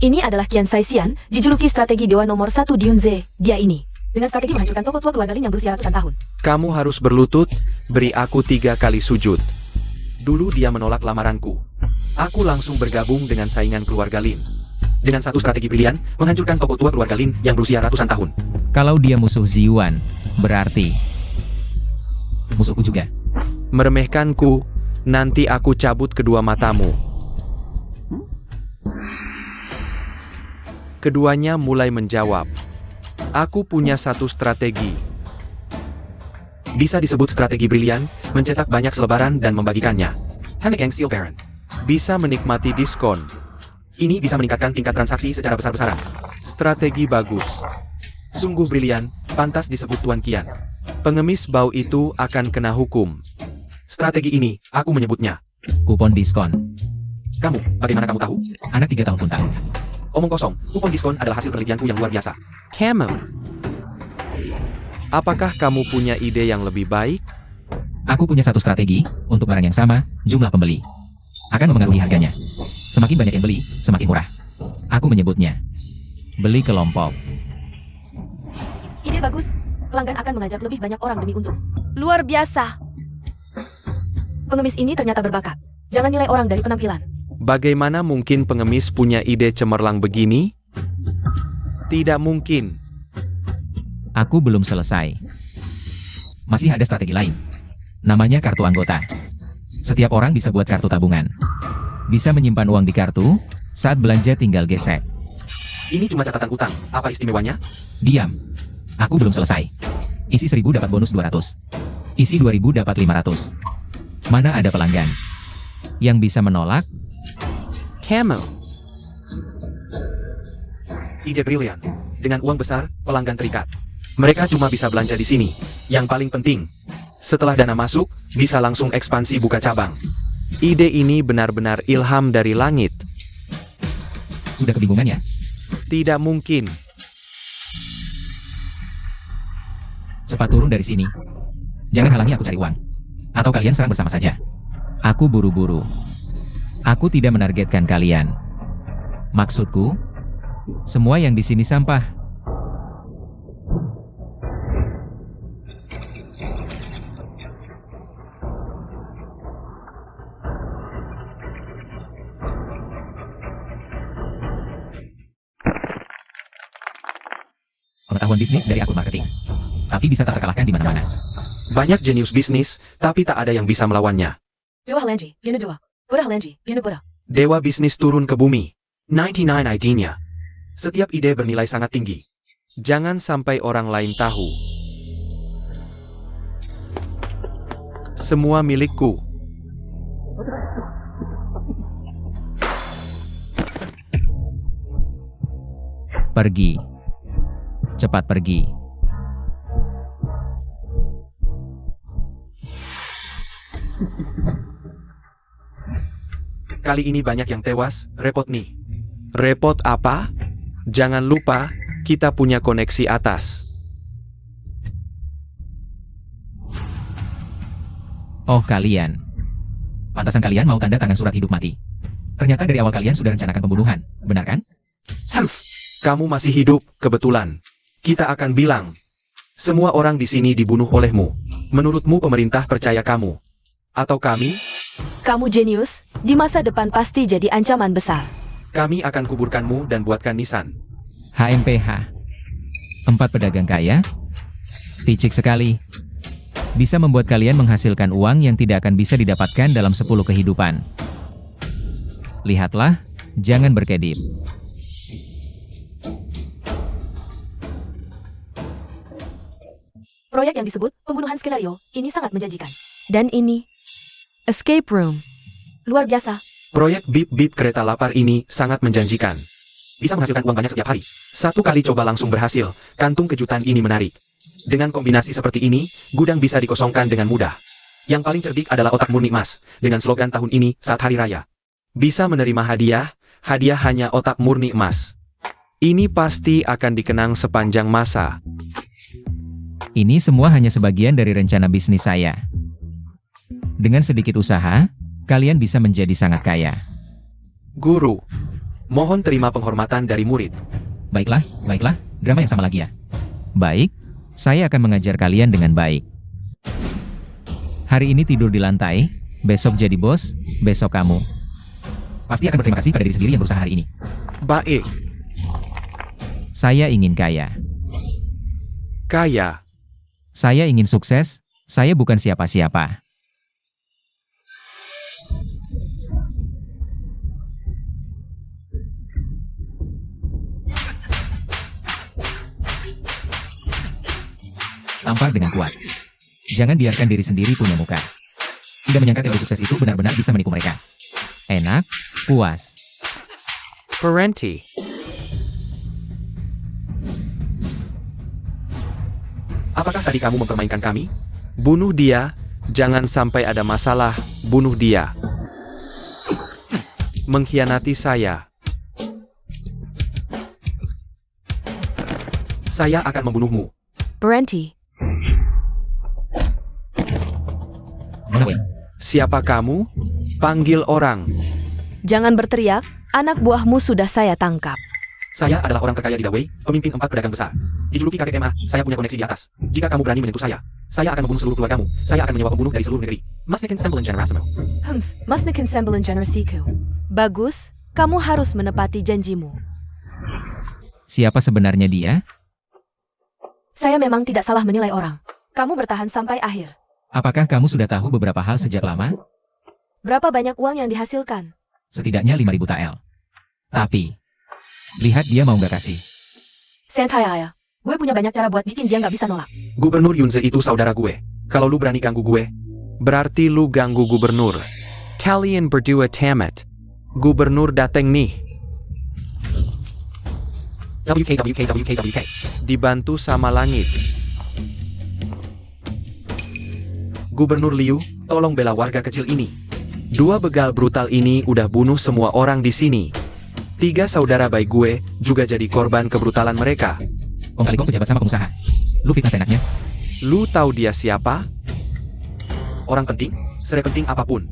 Ini adalah Qian Saixian, dijuluki strategi dewa nomor 1 di Yunze. Dia ini, dengan strategi menghancurkan toko tua keluarga Lin yang berusia ratusan tahun. Kamu harus berlutut, beri aku 3 kali sujud. Dulu dia menolak lamaranku. Aku langsung bergabung dengan saingan keluarga Lin. Dengan satu strategi brilian, menghancurkan toko tua keluarga Lin yang berusia ratusan tahun. Kalau dia musuh Ziyuan, berarti musuhku juga. Meremehkanku, nanti aku cabut kedua matamu. Keduanya mulai menjawab. Aku punya satu strategi. Bisa disebut strategi brilian, mencetak banyak selebaran dan membagikannya. Hamekeng Seal Baron. Bisa menikmati diskon. Ini bisa meningkatkan tingkat transaksi secara besar-besaran. Strategi bagus. Sungguh brilian, pantas disebut Tuan Qian. Pengemis bau itu akan kena hukum. Strategi ini, aku menyebutnya. Kupon diskon. Kamu, bagaimana kamu tahu? Anak 3 tahun pun tahu. Omong kosong, kupon diskon adalah hasil penelitianku yang luar biasa. Camel. Apakah kamu punya ide yang lebih baik? Aku punya satu strategi, untuk barang yang sama, jumlah pembeli akan memengaruhi harganya. Semakin banyak yang beli, semakin murah. Aku menyebutnya beli kelompok. Ide bagus. Pelanggan akan mengajak lebih banyak orang demi untung. Luar biasa. Pengemis ini ternyata berbakat. Jangan nilai orang dari penampilan. Bagaimana mungkin pengemis punya ide cemerlang begini? Tidak mungkin. Aku belum selesai. Masih ada strategi lain. Namanya kartu anggota. Setiap orang bisa buat kartu tabungan. Bisa menyimpan uang di kartu, saat belanja tinggal gesek. Ini cuma catatan utang. Apa istimewanya? Diam. Aku belum selesai. Isi 1000 dapat bonus 200. Isi 2000 dapat 500. Mana ada pelanggan yang bisa menolak? Camel. Ide brilian. Dengan uang besar, pelanggan terikat. Mereka cuma bisa belanja di sini. Yang paling penting, setelah dana masuk, bisa langsung ekspansi buka cabang. Ide ini benar-benar ilham dari langit. Sudah kebingungan ya? Tidak mungkin. Cepat turun dari sini. Jangan halangi aku cari uang. Atau kalian serang bersama saja. Aku buru-buru. Aku tidak menargetkan kalian. Maksudku, semua yang di sini sampah. Pengetahuan bisnis dari akun marketing. Tapi bisa tak terkalahkan di mana-mana. Banyak jenius bisnis, tapi tak ada yang bisa melawannya. Dewa Helenji, Gina Dewa. Buddha Helenji, Gina Buddha. Dewa bisnis turun ke bumi. 99 idenya. Setiap ide bernilai sangat tinggi. Jangan sampai orang lain tahu. Semua milikku. Pergi. Cepat pergi. Kali ini banyak yang tewas, repot nih. Repot apa? Jangan lupa, kita punya koneksi atas. Oh kalian. Pantasan kalian mau tanda tangan surat hidup mati. Ternyata dari awal kalian sudah rencanakan pembunuhan, benar kan? Kamu masih hidup, kebetulan. Kita akan bilang. Semua orang di sini dibunuh olehmu. Menurutmu pemerintah percaya kamu? Atau kami? Kamu jenius, di masa depan pasti jadi ancaman besar. Kami akan kuburkanmu dan buatkan nisan. HMPH. 4 pedagang kaya? Picik sekali. Bisa membuat kalian menghasilkan uang yang tidak akan bisa didapatkan dalam 10 kehidupan. Lihatlah, jangan berkedip. Proyek yang disebut pembunuhan skenario ini sangat menjanjikan. Dan ini, escape room. Luar biasa. Proyek bip-bip kereta lapar ini sangat menjanjikan. Bisa menghasilkan uang banyak setiap hari. Satu kali coba langsung berhasil, kantung kejutan ini menarik. Dengan kombinasi seperti ini, gudang bisa dikosongkan dengan mudah. Yang paling cerdik adalah otak murni emas, dengan slogan tahun ini saat hari raya. Bisa menerima hadiah, hadiah hanya otak murni emas. Ini pasti akan dikenang sepanjang masa. Ini semua hanya sebagian dari rencana bisnis saya. Dengan sedikit usaha, kalian bisa menjadi sangat kaya. Guru, mohon terima penghormatan dari murid. Baiklah, drama yang sama lagi ya. Baik, saya akan mengajar kalian dengan baik. Hari ini tidur di lantai, besok jadi bos, besok kamu. Pasti akan berterima kasih pada diri sendiri yang berusaha hari ini. Baik. Saya ingin kaya. Kaya. Saya ingin sukses, saya bukan siapa-siapa. Tampar dengan kuat. Jangan biarkan diri sendiri punya muka. Tidak menyangka teori sukses itu benar-benar bisa menipu mereka. Enak, puas. Parenti. Apakah tadi kamu mempermainkan kami? Bunuh dia, jangan sampai ada masalah, bunuh dia. Mengkhianati saya. Saya akan membunuhmu. Berhenti. Mana Wei? Siapa kamu? Panggil orang. Jangan berteriak, anak buahmu sudah saya tangkap. Saya adalah orang terkaya di Dawei, pemimpin 4 pedagang besar. Dijuluki kakek MA, saya punya koneksi di atas. Jika kamu berani menyentuh saya akan membunuh seluruh keluargamu. Saya akan menyewa pembunuh dari seluruh negeri. Masnikin Semblan Generasimo. Masnikin Semblan Generasiku. Bagus, kamu harus menepati janjimu. Siapa sebenarnya dia? Saya memang tidak salah menilai orang. Kamu bertahan sampai akhir. Apakah kamu sudah tahu beberapa hal sejak lama? Berapa banyak uang yang dihasilkan? Setidaknya 5.000 tael. Tapi, lihat dia mau nggak kasih. Santai aja. Gue punya banyak cara buat bikin dia nggak bisa nolak. Gubernur Yunze itu saudara gue. Kalau lu berani ganggu gue, berarti lu ganggu gubernur. Kalian berdua tamat. Gubernur dateng nih. WK. Dibantu sama langit. Gubernur Liu, tolong bela warga kecil ini. 2 begal brutal ini udah bunuh semua orang di sini. 3 saudara baik gue juga jadi korban kebrutalan mereka. Kong kali kong pejabat sama pengusaha. Lu fitnah seenaknya. Lu tahu dia siapa? Orang penting, sepenting apapun.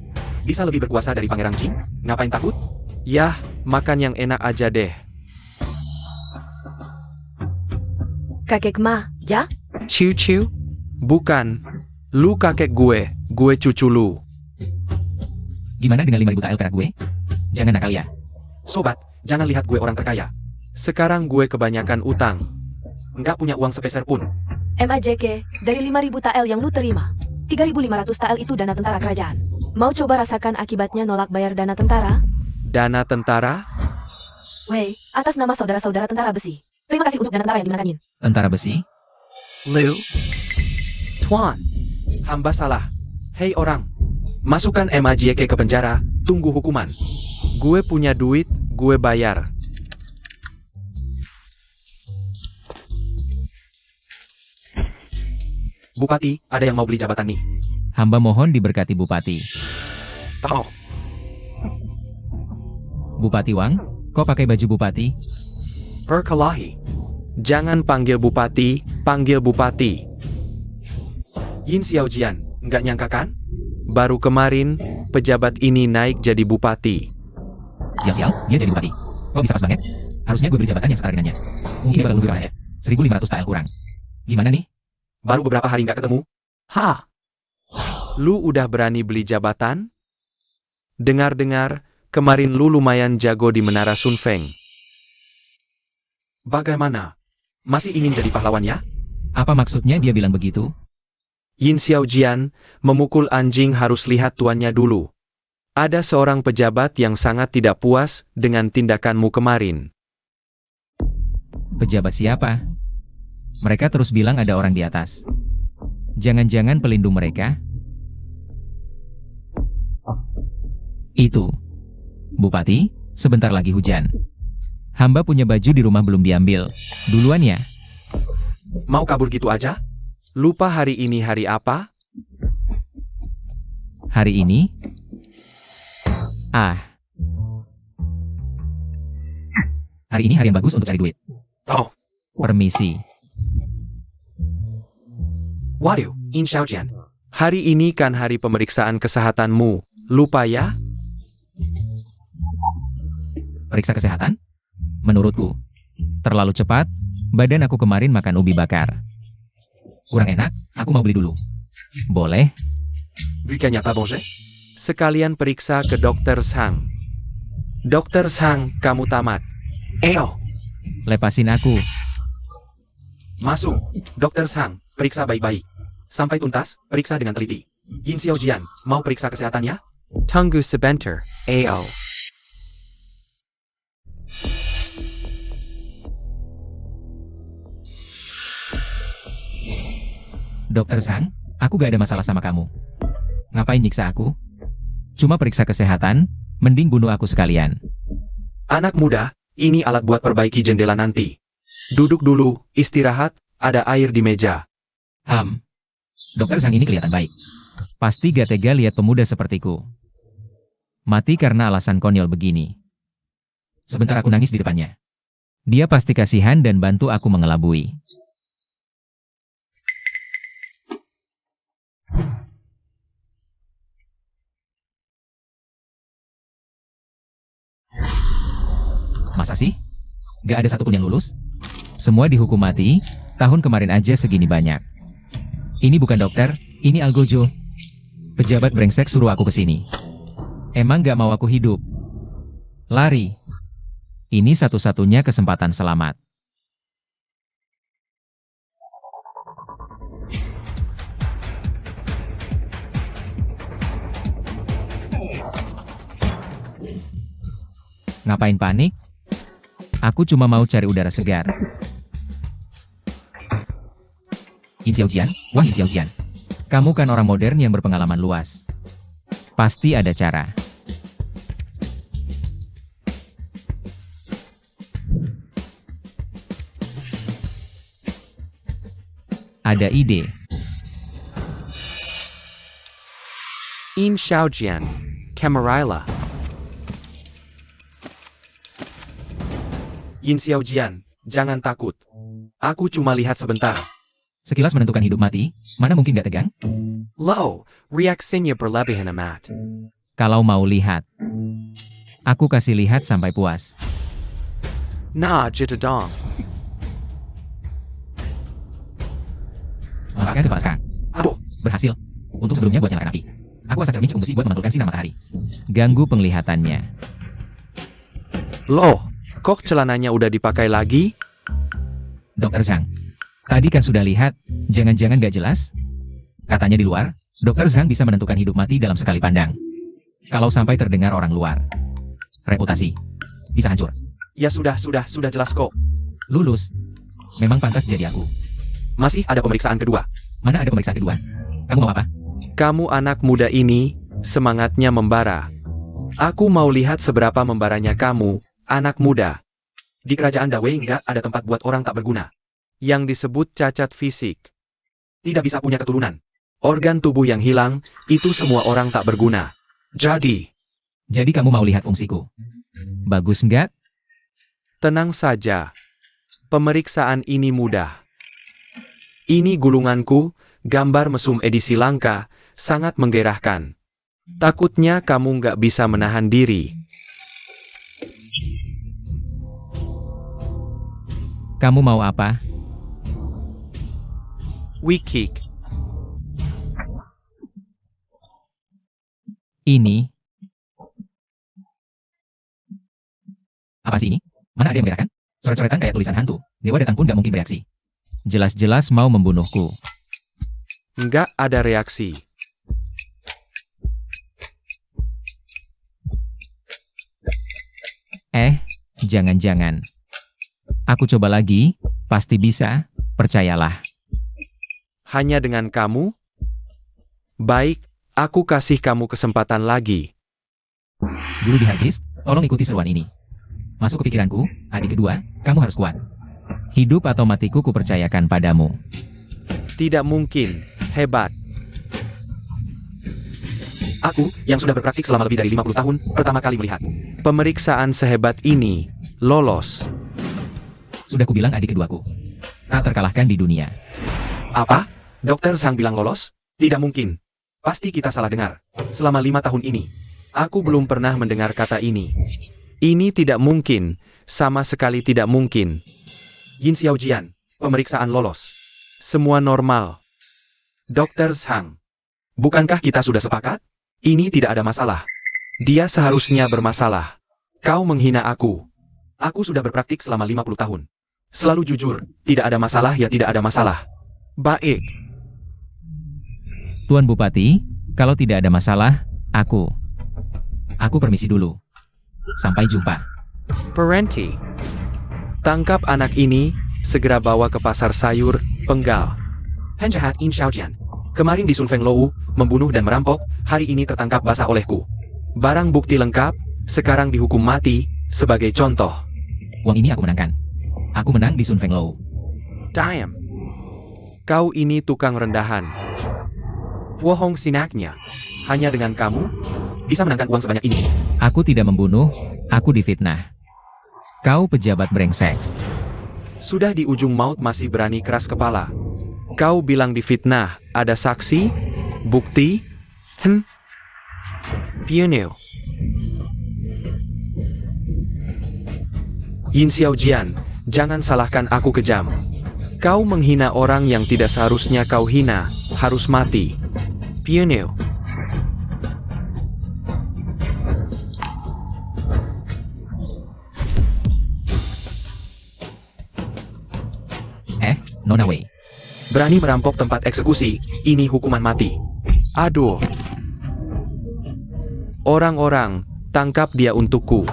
Bisa lebih berkuasa dari Pangeran Jing? Ngapain takut? Yah, makan yang enak aja deh. Kakek Ma, ya? Ciu-ciu? Bukan. Lu kakek gue cucu lu. Gimana dengan 5.000 tael perak gue? Jangan nakal ya. Sobat, jangan lihat gue orang terkaya. Sekarang gue kebanyakan utang. Nggak punya uang sepeser pun. MAJK, dari 5.000 tael yang lu terima, 3.500 tael itu dana tentara kerajaan. Mau coba rasakan akibatnya nolak bayar dana tentara? Dana tentara? Wei, atas nama saudara-saudara tentara besi. Terima kasih untuk dana tentara yang dimenangkan. Tentara besi? Liu? Tuan, hamba salah. Hei orang, masukkan MAJK ke penjara, tunggu hukuman. Gue punya duit, gue bayar. Bupati, ada yang mau beli jabatan nih? Hamba mohon diberkati Bupati. Oh, Bupati Wang, Kok pakai baju bupati? Perkelahi. Jangan panggil bupati, panggil bupati. Yin Xiaojian, nggak nyangka kan? Baru kemarin, pejabat ini naik jadi bupati. Sial-sial, dia jadi bupati. Kok bisa pas banget? Harusnya gue beli jabatan yang setara dengannya. Mungkin dia bakal lebih aja. 1.500 TL kurang. Gimana nih? Baru beberapa hari nggak ketemu. Ha! Lu udah berani beli jabatan? Dengar-dengar, kemarin lu lumayan jago di Menara Sun Feng. Bagaimana? Masih ingin jadi pahlawannya? Apa maksudnya dia bilang begitu? Yin Xiaojian, memukul anjing harus lihat tuannya dulu. Ada seorang pejabat yang sangat tidak puas dengan tindakanmu kemarin. Pejabat siapa? Mereka terus bilang ada orang di atas. Jangan-jangan pelindung mereka? Itu. Bupati, sebentar lagi hujan. Hamba punya baju di rumah belum diambil. Duluan ya. Mau kabur gitu aja? Lupa hari ini hari apa? Hari ini? Hari ini hari yang bagus untuk cari duit. Oh, Permisi. waduh, Yin Xiaojian. Hari ini kan hari pemeriksaan kesehatanmu. Lupa ya? Periksa kesehatan? Menurutku, terlalu cepat. Badan aku kemarin makan ubi bakar. Kurang enak, aku mau beli dulu. Boleh? Bukannya pas manger? Sekalian periksa ke Dokter Sang. Dokter Sang, kamu tamat. Lepasin aku. Masuk. Dokter Sang, periksa baik-baik. Sampai tuntas, periksa dengan teliti. Yin Xiaojian, mau periksa kesehatannya? Tunggu sebentar. Dokter Sang, aku gak ada masalah sama kamu. Ngapain nyiksa aku? Cuma periksa kesehatan, mending bunuh aku sekalian. Anak muda, ini alat buat perbaiki jendela nanti. Duduk dulu, istirahat, ada air di meja. Dokter Sang ini kelihatan baik. Pasti gak tega lihat pemuda sepertiku. Mati karena alasan konyol begini. Sebentar aku nangis di depannya. Dia pasti kasihan dan bantu aku mengelabui. Masa sih? Gak ada satupun yang lulus? Semua dihukum mati, tahun kemarin aja segini banyak. Ini bukan dokter, ini Algojo. Pejabat brengsek suruh aku kesini. Emang gak mau aku hidup? Lari. Ini satu-satunya kesempatan selamat. Ngapain panik? Aku cuma mau cari udara segar. Yin Xiaojian, wah Yin Xiaojian. Kamu kan orang modern yang berpengalaman luas. Pasti ada cara. Ada ide. Yin Xiaojian, Camarilla. Yin Xiaojian, jangan takut. Aku cuma lihat sebentar. Sekilas menentukan hidup mati, mana mungkin gak tegang? Low, reaksinya berlebihan amat. Kalau mau lihat. Aku kasih lihat sampai puas. Nah, gitu dong. Makan sepasang. Aduh, Berhasil. Untuk sebelumnya buat nyalakan api. Aku asal cermin besi buat memantulkan sinar matahari. Ganggu penglihatannya. loh, kok celananya udah dipakai lagi? Dokter Zhang. Tadi kan sudah lihat, jangan-jangan gak jelas? Katanya di luar, Dokter Zhang bisa menentukan hidup mati dalam sekali pandang. Kalau sampai terdengar orang luar. Reputasi. Bisa hancur. Ya sudah jelas kok. Lulus. Memang pantas jadi aku. Masih ada pemeriksaan kedua. Mana ada pemeriksaan kedua? Kamu mau apa? Kamu anak muda ini, semangatnya membara. Aku mau lihat seberapa membaranya kamu, anak muda. Di kerajaan Dawei nggak ada tempat buat orang tak berguna. Yang disebut cacat fisik. Tidak bisa punya keturunan. Organ tubuh yang hilang, itu semua orang tak berguna. Jadi kamu mau lihat fungsiku? Bagus nggak? Tenang saja. Pemeriksaan ini mudah. Ini gulunganku, gambar mesum edisi langka, sangat menggairahkan. Takutnya kamu nggak bisa menahan diri. Kamu mau apa? Wikik. Ini. Apa sih ini? Mana ada yang menggerakkan? Coret-coretan kayak tulisan hantu. Dewa datang pun gak mungkin bereaksi. Jelas-jelas mau membunuhku. Nggak ada reaksi. Jangan-jangan. Aku coba lagi, pasti bisa, percayalah. Hanya dengan kamu? Baik, aku kasih kamu kesempatan lagi. Guru di harddisk, tolong ikuti seruan ini. Masuk ke pikiranku, adik kedua, kamu harus kuat. Hidup atau matiku kupercayakan padamu. Tidak mungkin, hebat. Aku, yang sudah berpraktik selama lebih dari 50 tahun, pertama kali melihat pemeriksaan sehebat ini, lolos. Sudah kubilang adik keduaku. Tak terkalahkan di dunia. Apa? Dokter Sang bilang lolos? Tidak mungkin. Pasti kita salah dengar. Selama 5 tahun ini, aku belum pernah mendengar kata ini. Ini tidak mungkin, sama sekali tidak mungkin. Yin Xiaojian, pemeriksaan lolos. Semua normal. Dokter Sang, bukankah kita sudah sepakat? Ini tidak ada masalah. Dia seharusnya bermasalah. Kau menghina aku. Aku sudah berpraktik selama 50 tahun. Selalu jujur, tidak ada masalah ya tidak ada masalah. Baik. Tuan Bupati, kalau tidak ada masalah, aku permisi dulu. Sampai jumpa. Parenti. Tangkap anak ini, segera bawa ke pasar sayur, penggal. Penjahat Yin Xiaojian. Kemarin di Sun Feng Lou, membunuh dan merampok, hari ini tertangkap basah olehku. Barang bukti lengkap, sekarang dihukum mati, sebagai contoh. Uang ini aku menangkan. Aku menang di Sun Feng Lou. Damn. Kau ini tukang rendahan. Wohong sinaknya. Hanya dengan kamu, bisa menangkan uang sebanyak ini. Aku tidak membunuh, aku difitnah. Kau pejabat brengsek. Sudah di ujung maut masih berani keras kepala. Kau bilang difitnah, ada saksi? Bukti? Pioneo. Yin Xiaojian, jangan salahkan aku kejam. Kau menghina orang yang tidak seharusnya kau hina, harus mati. Pioneo. Nona Wei. Berani merampok tempat eksekusi, ini hukuman mati. Aduh. Orang-orang, tangkap dia untukku.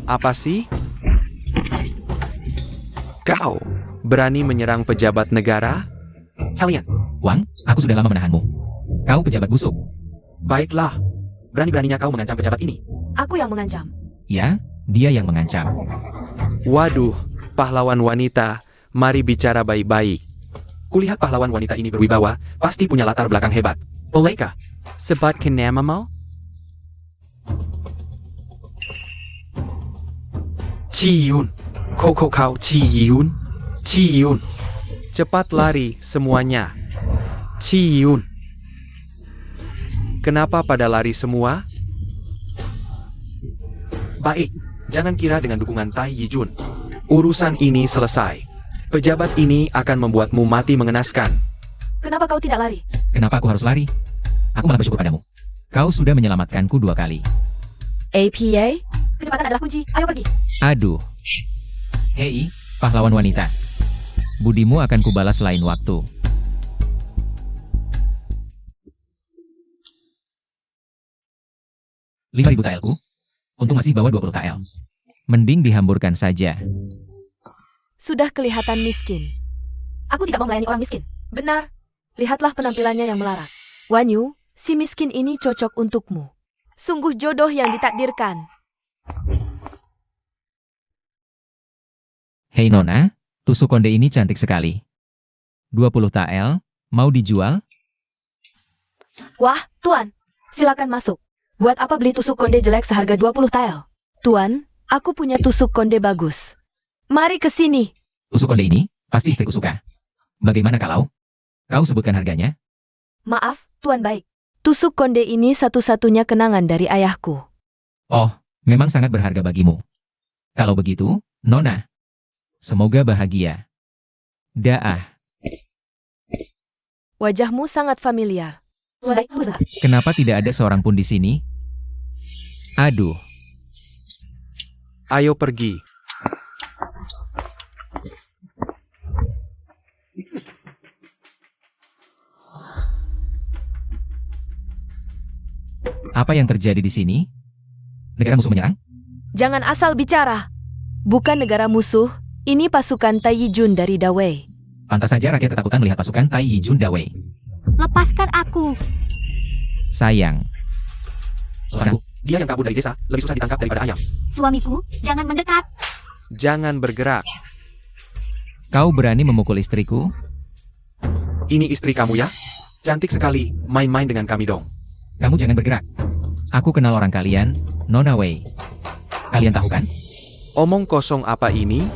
Apa sih? Kau berani menyerang pejabat negara? Kalian. Wang, aku sudah lama menahanmu. Kau pejabat busuk. Baiklah. Berani-beraninya kau mengancam pejabat ini. Aku yang mengancam. Ya, dia yang mengancam. Waduh, pahlawan wanita, mari bicara baik-baik. Kulihat pahlawan wanita ini berwibawa, pasti punya latar belakang hebat. Bolehkah? Sebutkan namamu? Ciyun. Kau Ciyun. Ciyun. Cepat lari, semuanya. Ciyun. Kenapa pada lari semua? Baik, jangan kira dengan dukungan Tai Yijun. Urusan ini selesai. Pejabat ini akan membuatmu mati mengenaskan. Kenapa kau tidak lari? Kenapa aku harus lari? Aku malah bersyukur padamu. Kau sudah menyelamatkanku 2 kali. APA? Kecepatan adalah kunci. Ayo pergi. Aduh. Hei, pahlawan wanita. Budimu akan kubalas lain waktu. Rp5.000 TL-ku. Untung masih bawa 20 TL. Mending dihamburkan saja. Sudah kelihatan miskin. Aku tidak mau melayani orang miskin. Benar. Lihatlah penampilannya yang melarat. Wanyu, si miskin ini cocok untukmu. Sungguh jodoh yang ditakdirkan. Hei Nona, tusuk konde ini cantik sekali. 20 TL, mau dijual? Wah, Tuan. Silakan masuk. Buat apa beli tusuk konde jelek seharga 20 tael? Tuan, aku punya tusuk konde bagus. Mari ke sini. Tusuk konde ini, pasti istriku suka. Bagaimana kalau kau sebutkan harganya? Maaf, Tuan baik. Tusuk konde ini satu-satunya kenangan dari ayahku. Oh, memang sangat berharga bagimu. Kalau begitu, Nona, semoga bahagia. Daah. Wajahmu sangat familiar. Baik, Musa. Kenapa tidak ada seorang pun di sini? Aduh, Ayo pergi. apa yang terjadi di sini? Negara musuh menyerang? Jangan asal bicara. Bukan negara musuh, ini pasukan Tai Jun dari Dawei. Pantas saja rakyat ketakutan melihat pasukan Tai Jun Dawei. Lepaskan aku. Sayang. Lepasanku. Dia yang kabur dari desa, lebih susah ditangkap daripada ayam. Suamiku, jangan mendekat. Jangan bergerak. Kau berani memukul istriku? Ini istri kamu ya? Cantik sekali, main-main dengan kami dong. Kamu jangan bergerak. Aku kenal orang kalian, Nona Wei. Kalian tahu kan? Omong kosong apa ini?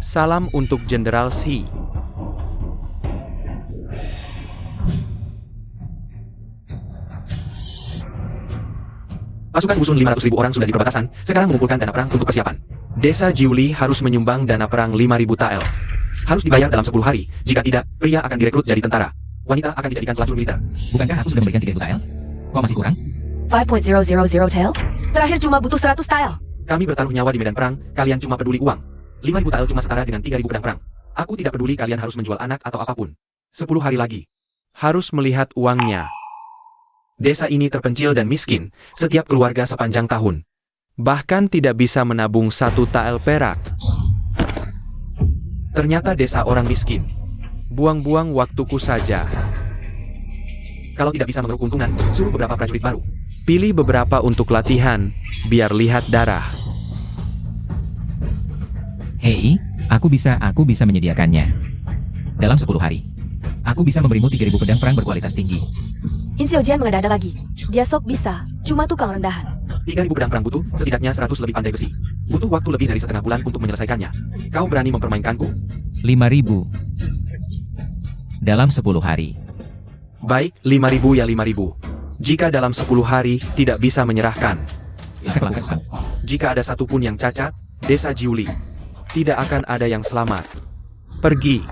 Salam untuk Jenderal Shi. Pasukan Wusun 500.000 orang sudah di perbatasan, sekarang mengumpulkan dana perang untuk persiapan. Desa Jiuli harus menyumbang dana perang 5.000 tael. Harus dibayar dalam 10 hari, jika tidak, pria akan direkrut jadi tentara. Wanita akan dijadikan pelacur militer. Bukankah aku sudah memberikan 3.000 tael? Kok masih kurang? 5.000 tael? Terakhir cuma butuh 100 tael. Kami bertaruh nyawa di medan perang, kalian cuma peduli uang. 5.000 tael cuma setara dengan 3.000 pedang perang. Aku tidak peduli kalian harus menjual anak atau apapun. 10 hari lagi. Harus melihat uangnya. Desa ini terpencil dan miskin, setiap keluarga sepanjang tahun. Bahkan tidak bisa menabung 1 tael perak. Ternyata desa orang miskin. Buang-buang waktuku saja. Kalau tidak bisa mengeruk keuntungan, suruh beberapa prajurit baru. Pilih beberapa untuk latihan, biar lihat darah. Hei, aku bisa menyediakannya. Dalam 10 hari. Aku bisa memberimu 3.000 pedang perang berkualitas tinggi. In Xiaojian mengada-ada lagi. Dia sok bisa, cuma tukang rendahan. 3.000 pedang perang butuh, setidaknya 100 lebih pandai besi. Butuh waktu lebih dari setengah bulan untuk menyelesaikannya. Kau berani mempermainkanku? 5.000. Dalam 10 hari. Baik, 5.000 ya 5.000. Jika dalam 10 hari tidak bisa menyerahkan. Kelakuan. Jika ada satupun yang cacat, desa Jiuli. Tidak akan ada yang selamat. Pergi.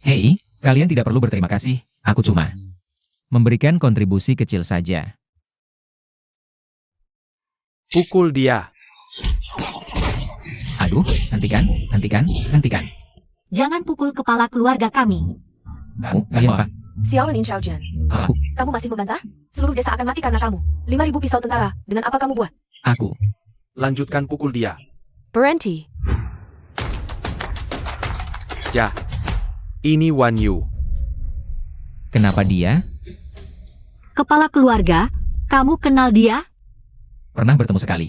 Hei, kalian tidak perlu berterima kasih, aku cuma memberikan kontribusi kecil saja. Pukul dia. Aduh, hentikan. Jangan pukul kepala keluarga kami. Kalian apa? Xiao In Xiaojian. Aku. Kamu masih membantah? Seluruh desa akan mati karena kamu. 5.000 pisau tentara. Dengan apa kamu buat? Aku. Lanjutkan pukul dia. Berhenti. Ya. Ini Wan Yu. Kenapa dia? Kepala keluarga, kamu kenal dia? Pernah bertemu sekali.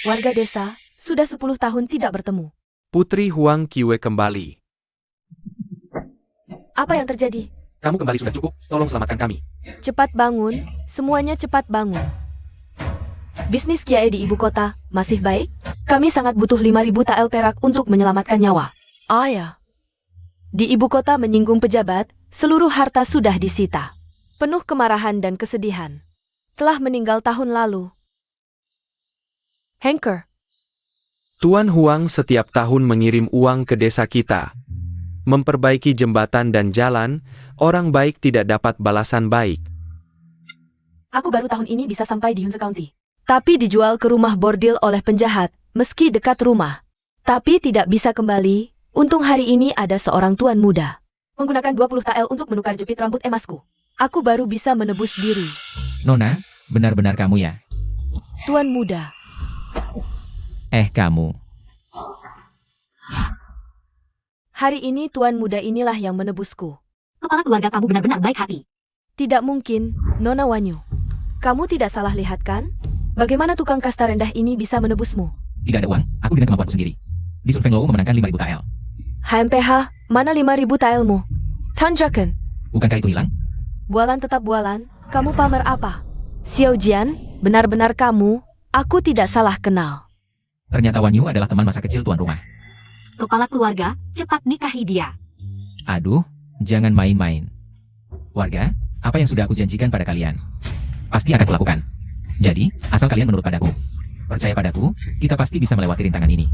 Warga desa sudah 10 tahun tidak bertemu. Putri Huang Qiwei kembali. Apa yang terjadi? Kamu kembali sudah cukup, tolong selamatkan kami. Cepat bangun, semuanya cepat bangun. Bisnis Kiai di ibu kota masih baik? Kami sangat butuh 5.000 tael perak untuk menyelamatkan nyawa. Ah ya. Di ibu kota menyinggung pejabat, seluruh harta sudah disita. Penuh kemarahan dan kesedihan. Telah meninggal tahun lalu. Hanker. Tuan Huang setiap tahun mengirim uang ke desa kita. Memperbaiki jembatan dan jalan, orang baik tidak dapat balasan baik. Aku baru tahun ini bisa sampai di Hunse County. Tapi dijual ke rumah bordil oleh penjahat, meski dekat rumah. Tapi tidak bisa kembali. Untung hari ini ada seorang tuan muda. Menggunakan 20 tael untuk menukar jepit rambut emasku. Aku baru bisa menebus diri. Nona, benar-benar kamu ya? Tuan muda. Kamu. Hari ini tuan muda inilah yang menebusku. Kepala keluarga kamu benar-benar baik hati. Tidak mungkin, Nona Wanyu. Kamu tidak salah lihat kan? Bagaimana tukang kasta rendah ini bisa menebusmu? Tidak ada uang, aku dengan kemampuanku sendiri. Di Surveng Lou memenangkan 5.000 tael. HMPH, mana 5.000 taelmu? Tanjakan. Bukankah itu hilang? Bualan tetap bualan, kamu pamer apa? Xiao Jian, benar-benar kamu, aku tidak salah kenal. Ternyata Wan Yu adalah teman masa kecil tuan rumah. Kepala keluarga, cepat nikahi dia. Aduh, jangan main-main. Warga, apa yang sudah aku janjikan pada kalian? Pasti akan kulakukan. Jadi, asal kalian menurut padaku. Percaya padaku, kita pasti bisa melewati rintangan ini.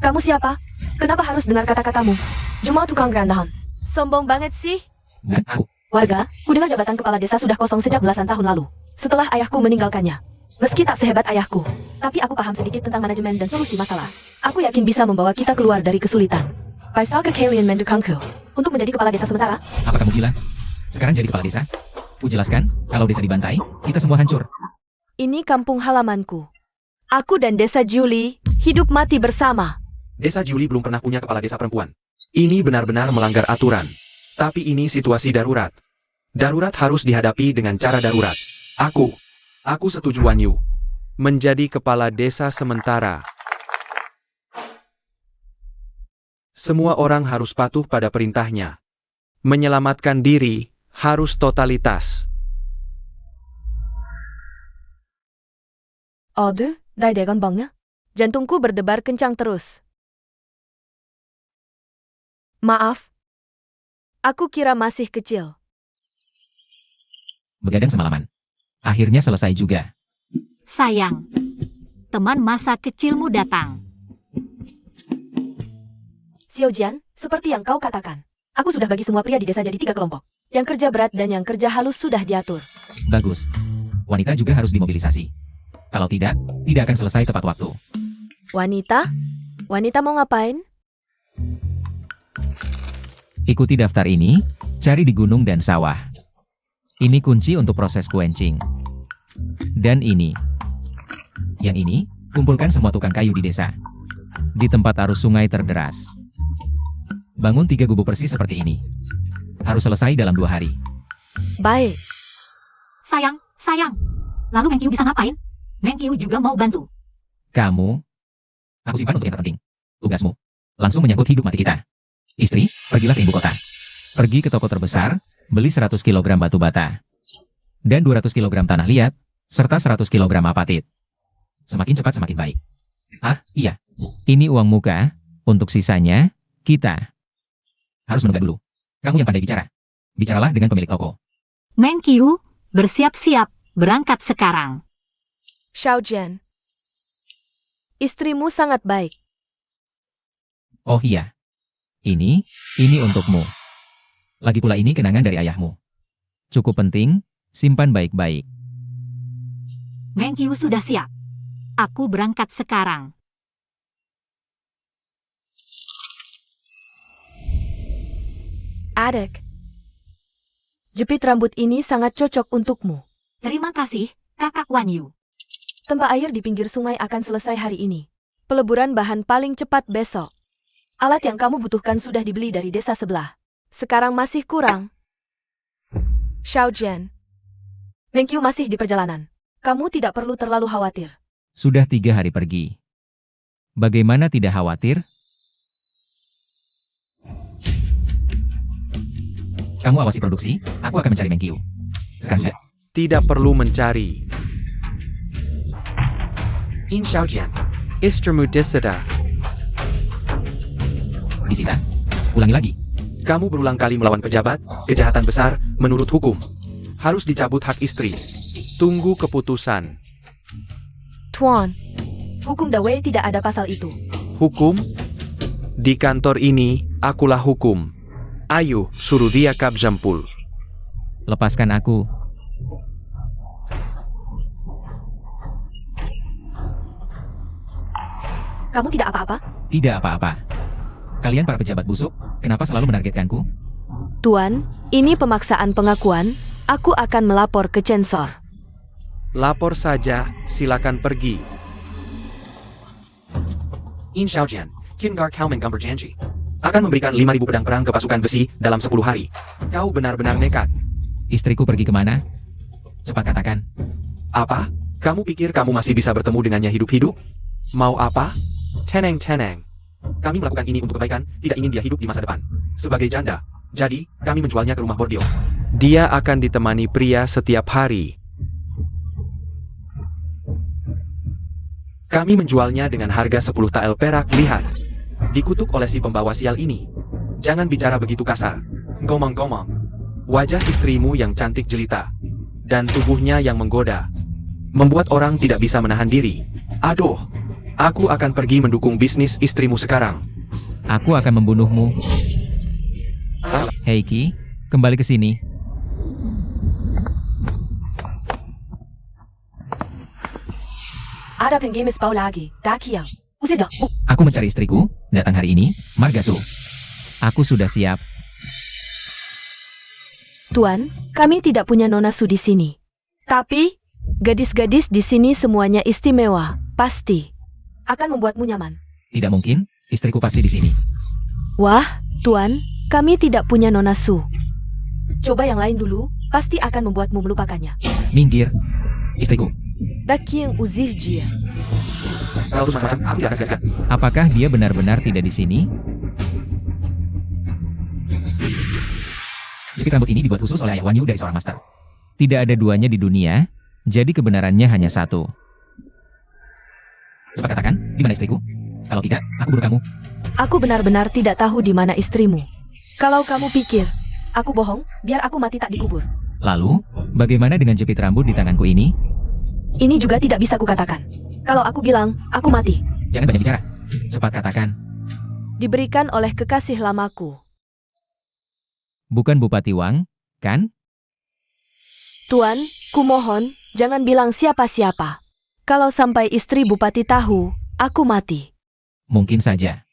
Kamu siapa? Kenapa harus dengar kata-katamu? Cuma tukang gerandahan. Sombong banget sih. Dan aku, Warga, kudengar jabatan kepala desa sudah kosong sejak belasan tahun lalu. Setelah ayahku meninggalkannya. Meski tak sehebat ayahku, tapi aku paham sedikit tentang manajemen dan solusi masalah. Aku yakin bisa membawa kita keluar dari kesulitan. Baisal ke Kalian Mendukangku untuk menjadi kepala desa sementara. apa kamu gila? Sekarang jadi kepala desa? Ku jelaskan, kalau desa dibantai, kita semua hancur. Ini kampung halamanku. Aku dan desa Julie hidup mati bersama. Desa Julie belum pernah punya kepala desa perempuan. Ini benar-benar melanggar aturan. Tapi ini situasi darurat. Darurat harus dihadapi dengan cara darurat. Aku setuju Wan Yu. Menjadi kepala desa sementara. Semua orang harus patuh pada perintahnya. Menyelamatkan diri harus totalitas. Aduh, daidegan bangnya. Jantungku berdebar kencang terus. Maaf. Aku kira masih kecil. Begadang semalaman. Akhirnya selesai juga. Sayang, teman masa kecilmu datang. Xiao Jian, seperti yang kau katakan. Aku sudah bagi semua pria di desa jadi 3 kelompok. Yang kerja berat dan yang kerja halus sudah diatur. Bagus. Wanita juga harus dimobilisasi. Kalau tidak akan selesai tepat waktu. Wanita? Wanita mau ngapain? Ikuti daftar ini, cari di gunung dan sawah. Ini kunci untuk proses quenching. Dan ini. Yang ini, kumpulkan semua tukang kayu di desa. Di tempat arus sungai terderas. Bangun 3 gubuk persis seperti ini. Harus selesai dalam 2 hari. Baik. Sayang. Lalu Mengkiu bisa ngapain? Mengkiu juga mau bantu. Kamu, aku simpan untuk yang terpenting. Tugasmu, langsung menyangkut hidup mati kita. Istri, pergilah ke ibu kota. Pergi ke toko terbesar, beli 100 kg batu bata. Dan 200 kg tanah liat, serta 100 kg apatit. Semakin cepat semakin baik. Ah, iya. Ini uang muka, untuk sisanya, kita. Harus menunggu dulu. Kamu yang pandai bicara. Bicaralah dengan pemilik toko. Mengkiu, bersiap-siap, berangkat sekarang. Xiao Jian. Istrimu sangat baik. Oh iya. Ini untukmu. Lagi pula ini kenangan dari ayahmu. Cukup penting, simpan baik-baik. Mengkiu sudah siap. Aku berangkat sekarang. Adik. Jepit rambut ini sangat cocok untukmu. Terima kasih, Kakak Wan Yu. Tempat air di pinggir sungai akan selesai hari ini. Peleburan bahan paling cepat besok. Alat yang kamu butuhkan sudah dibeli dari desa sebelah. Sekarang masih kurang. Xiao Jian. Mengkiu masih di perjalanan. Kamu tidak perlu terlalu khawatir. Sudah 3 hari pergi. Bagaimana tidak khawatir? Kamu awasi produksi, aku akan mencari Mengkiu. Sekarang juga. Tidak perlu mencari. In Xiaojian. Istrimu disita. Disita. Ulangi lagi. Kamu berulang kali melawan pejabat, kejahatan besar, menurut hukum. Harus dicabut hak istri. Tunggu keputusan. Tuan. Hukum Dawei tidak ada pasal itu. Hukum? Di kantor ini, akulah hukum. Ayo, suruh dia kap jampul. Lepaskan aku. Kamu tidak apa-apa? Tidak apa-apa. Kalian para pejabat busuk, kenapa selalu menargetkanku? Tuan, ini pemaksaan pengakuan. Aku akan melapor ke censor. Lapor saja, silakan pergi. In Xiaojian, Kingar Kaumen Gumber Janji. Akan memberikan 5.000 pedang perang ke pasukan besi dalam 10 hari. Kau benar-benar nekat. Istriku pergi kemana? Cepat katakan. Apa? Kamu pikir kamu masih bisa bertemu dengannya hidup-hidup? Mau apa? Tenang. Kami melakukan ini untuk kebaikan, tidak ingin dia hidup di masa depan. Sebagai janda, Jadi, kami menjualnya ke rumah bordil. Dia akan ditemani pria setiap hari. Kami menjualnya dengan harga 10 tael perak. Lihat. Dikutuk oleh si pembawa sial ini. Jangan bicara begitu kasar. Ngomong-ngomong. Wajah istrimu yang cantik jelita. Dan tubuhnya yang menggoda. Membuat orang tidak bisa menahan diri. Aduh. Aku akan pergi mendukung bisnis istrimu sekarang. Aku akan membunuhmu. Hei Ki, kembali ke sini. Ada pengemis bau lagi. Dakiang. Usidah. Aku mencari istriku, datang hari ini, Margasu. Aku sudah siap. Tuan, kami tidak punya Nona Su di sini. Tapi, gadis-gadis di sini semuanya istimewa. Pasti. Akan membuatmu nyaman. Tidak mungkin, istriku pasti di sini. Wah, Tuan, kami tidak punya Nona Su. Coba yang lain dulu, pasti akan membuatmu melupakannya. Minggir, istriku. Dakiang uzih jia. Kalau itu macam-macam, aku tidak akan sia-sia. Apakah dia benar-benar tidak di sini? Jepit rambut ini dibuat khusus oleh ayah Wanyu dari seorang master. Tidak ada duanya di dunia, jadi kebenarannya hanya satu. Cepat katakan, di mana istriku? Kalau tidak, aku bunuh kamu. Aku benar-benar tidak tahu di mana istrimu. Kalau kamu pikir, aku bohong, biar aku mati tak dikubur. Lalu, bagaimana dengan jepit rambut di tanganku ini? Ini juga tidak bisa kukatakan. Kalau aku bilang, aku mati. Jangan banyak bicara. Cepat katakan. Diberikan oleh kekasih lamaku. Bukan Bupati Wang, kan? Tuan, kumohon, jangan bilang siapa-siapa. Kalau sampai istri Bupati tahu, aku mati. Mungkin saja.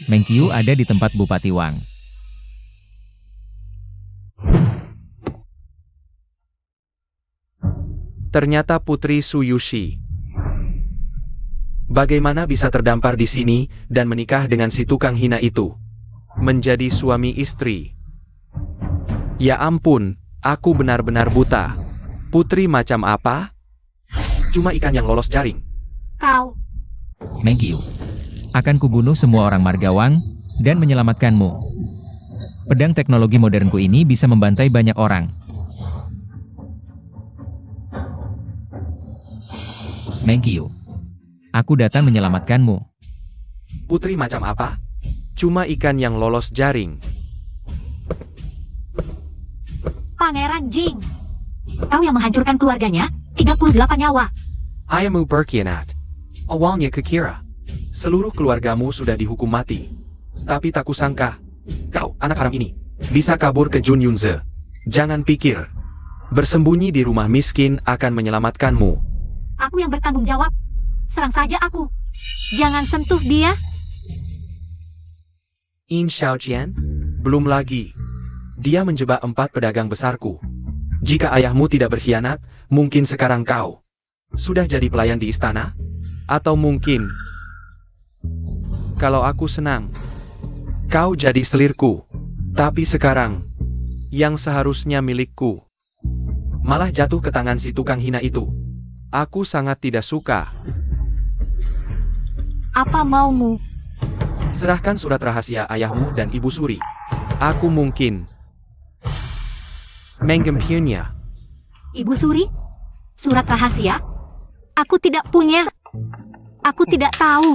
Meng Qiu ada di tempat Bupati Wang. Ternyata Putri Su Yushi. Bagaimana bisa terdampar di sini dan menikah dengan si tukang hina itu? Menjadi suami istri. Ya ampun, aku benar-benar buta. Putri macam apa? Cuma ikan yang lolos jaring. Kau, Meng Qiu. Akan kubunuh semua orang Margawang dan menyelamatkanmu. Pedang teknologi modernku ini bisa membantai banyak orang. Meng Qiu. Aku datang menyelamatkanmu. Putri macam apa? Cuma ikan yang lolos jaring. Pangeran Jing. Kau yang menghancurkan keluarganya, 38 nyawa. Ayamu berkhianat. Awalnya kukira seluruh keluargamu sudah dihukum mati. Tapi tak kusangka, kau, anak haram ini, bisa kabur ke Jun Yunze. Jangan pikir, bersembunyi di rumah miskin akan menyelamatkanmu. Aku yang bertanggung jawab. Serang saja aku. Jangan sentuh dia. In Xiaojian? Belum lagi. Dia menjebak 4 pedagang besarku. Jika ayahmu tidak berkhianat, mungkin sekarang kau sudah jadi pelayan di istana? Atau mungkin, kalau aku senang, kau jadi selirku. Tapi sekarang, yang seharusnya milikku, malah jatuh ke tangan si tukang hina itu. Aku sangat tidak suka. Apa maumu? Serahkan surat rahasia ayahmu dan Ibu Suri. Aku mungkin menggempinya. Ibu Suri? Surat rahasia? Aku tidak punya. Aku tidak tahu.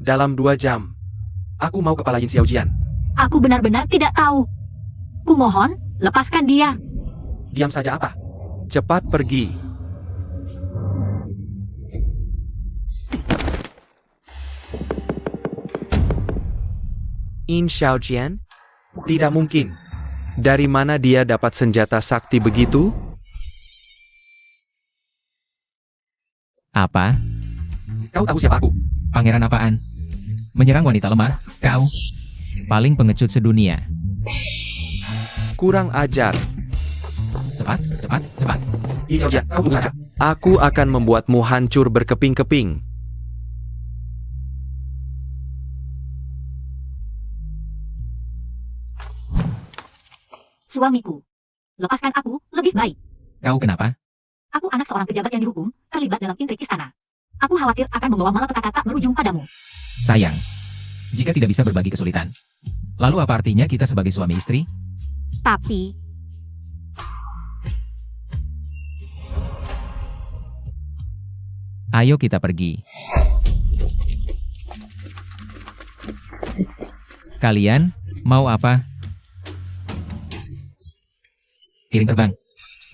Dalam 2 jam, aku mau kepala Yin Xiaojian. Aku benar-benar tidak tahu. Kumohon, lepaskan dia. Diam saja apa? Cepat pergi. In Xiaojian? Tidak mungkin. Dari mana dia dapat senjata sakti begitu? Apa? Kau tahu siapa aku? Pangeran apaan? Menyerang wanita lemah, kau? Paling pengecut sedunia. Kurang ajar. Cepat, cepat, cepat. Yin Xiaojian, kau tunggu saja. Aku akan membuatmu hancur berkeping-keping. Suamiku. Lepaskan aku, lebih baik. Kau kenapa? Aku anak seorang pejabat yang dihukum, terlibat dalam intrik istana. Aku khawatir akan membawa malapetaka tak berujung padamu. Sayang. Jika tidak bisa berbagi kesulitan. Lalu apa artinya kita sebagai suami istri? Tapi, Ayo kita pergi. Kalian, mau apa? Piring terbang.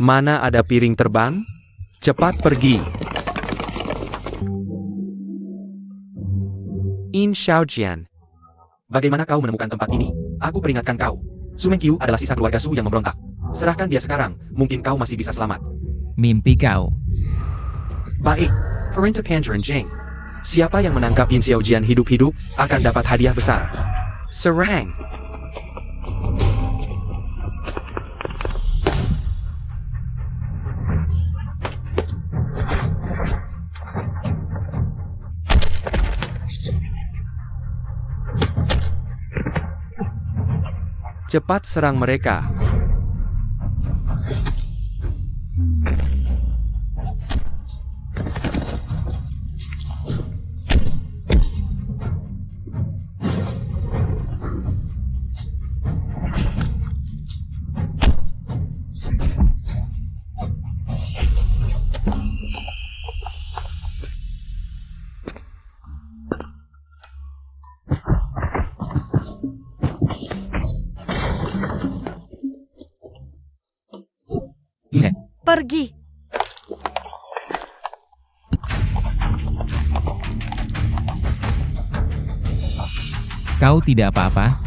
Mana ada piring terbang? Cepat pergi. In Xiaojian. Bagaimana kau menemukan tempat ini? Aku peringatkan kau. Su Mengqiu adalah sisa keluarga Su yang memberontak. Serahkan dia sekarang, mungkin kau masih bisa selamat. Mimpi kau. Baik, Perintah Pangeran Jing. Siapa yang menangkap Yin Xiaojian hidup-hidup akan dapat hadiah besar. Serang! Cepat serang mereka. Lisen, Pergi. kau tidak apa-apa?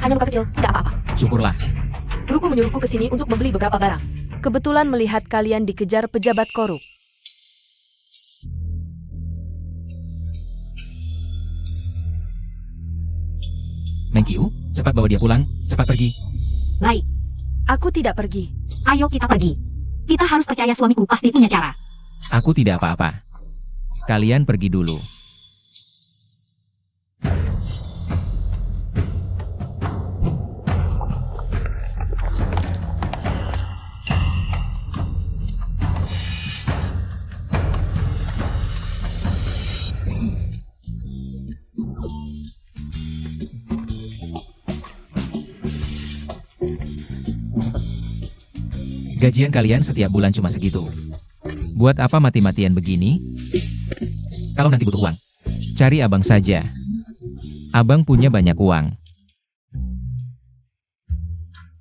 Hanya luka kecil, tidak apa-apa. Syukurlah. Guruku menyuruhku ke sini untuk membeli beberapa barang. Kebetulan melihat kalian dikejar pejabat korup. Mengqiu, cepat bawa dia pulang, cepat pergi. baik. Aku tidak pergi. Ayo kita pergi. Kita harus percaya suamiku pasti punya cara. Aku tidak apa-apa. Kalian pergi dulu. Gajian kalian setiap bulan cuma segitu. Buat apa mati-matian begini? Kalau nanti butuh uang, cari abang saja. Abang punya banyak uang.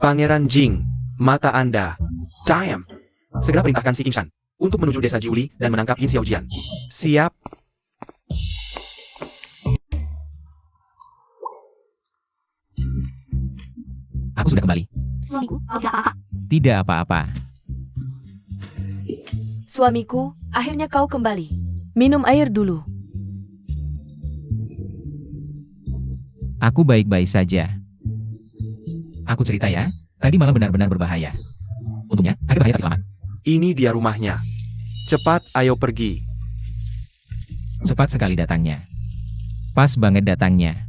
Pangeran Jing, mata Anda. Diam. Segera perintahkan si Qingshan untuk menuju desa Jiuli dan menangkap Yin Xiaojian. Siap. Aku sudah kembali. Suamiku, kau tidak apa-apa. Tidak apa-apa. Suamiku, akhirnya kau kembali. Minum air dulu. Aku baik-baik saja. Aku cerita ya, tadi malam benar-benar berbahaya. Untungnya, ada bahaya tapi selamat. Ini dia rumahnya. Cepat, ayo pergi. Cepat sekali datangnya. Pas banget datangnya.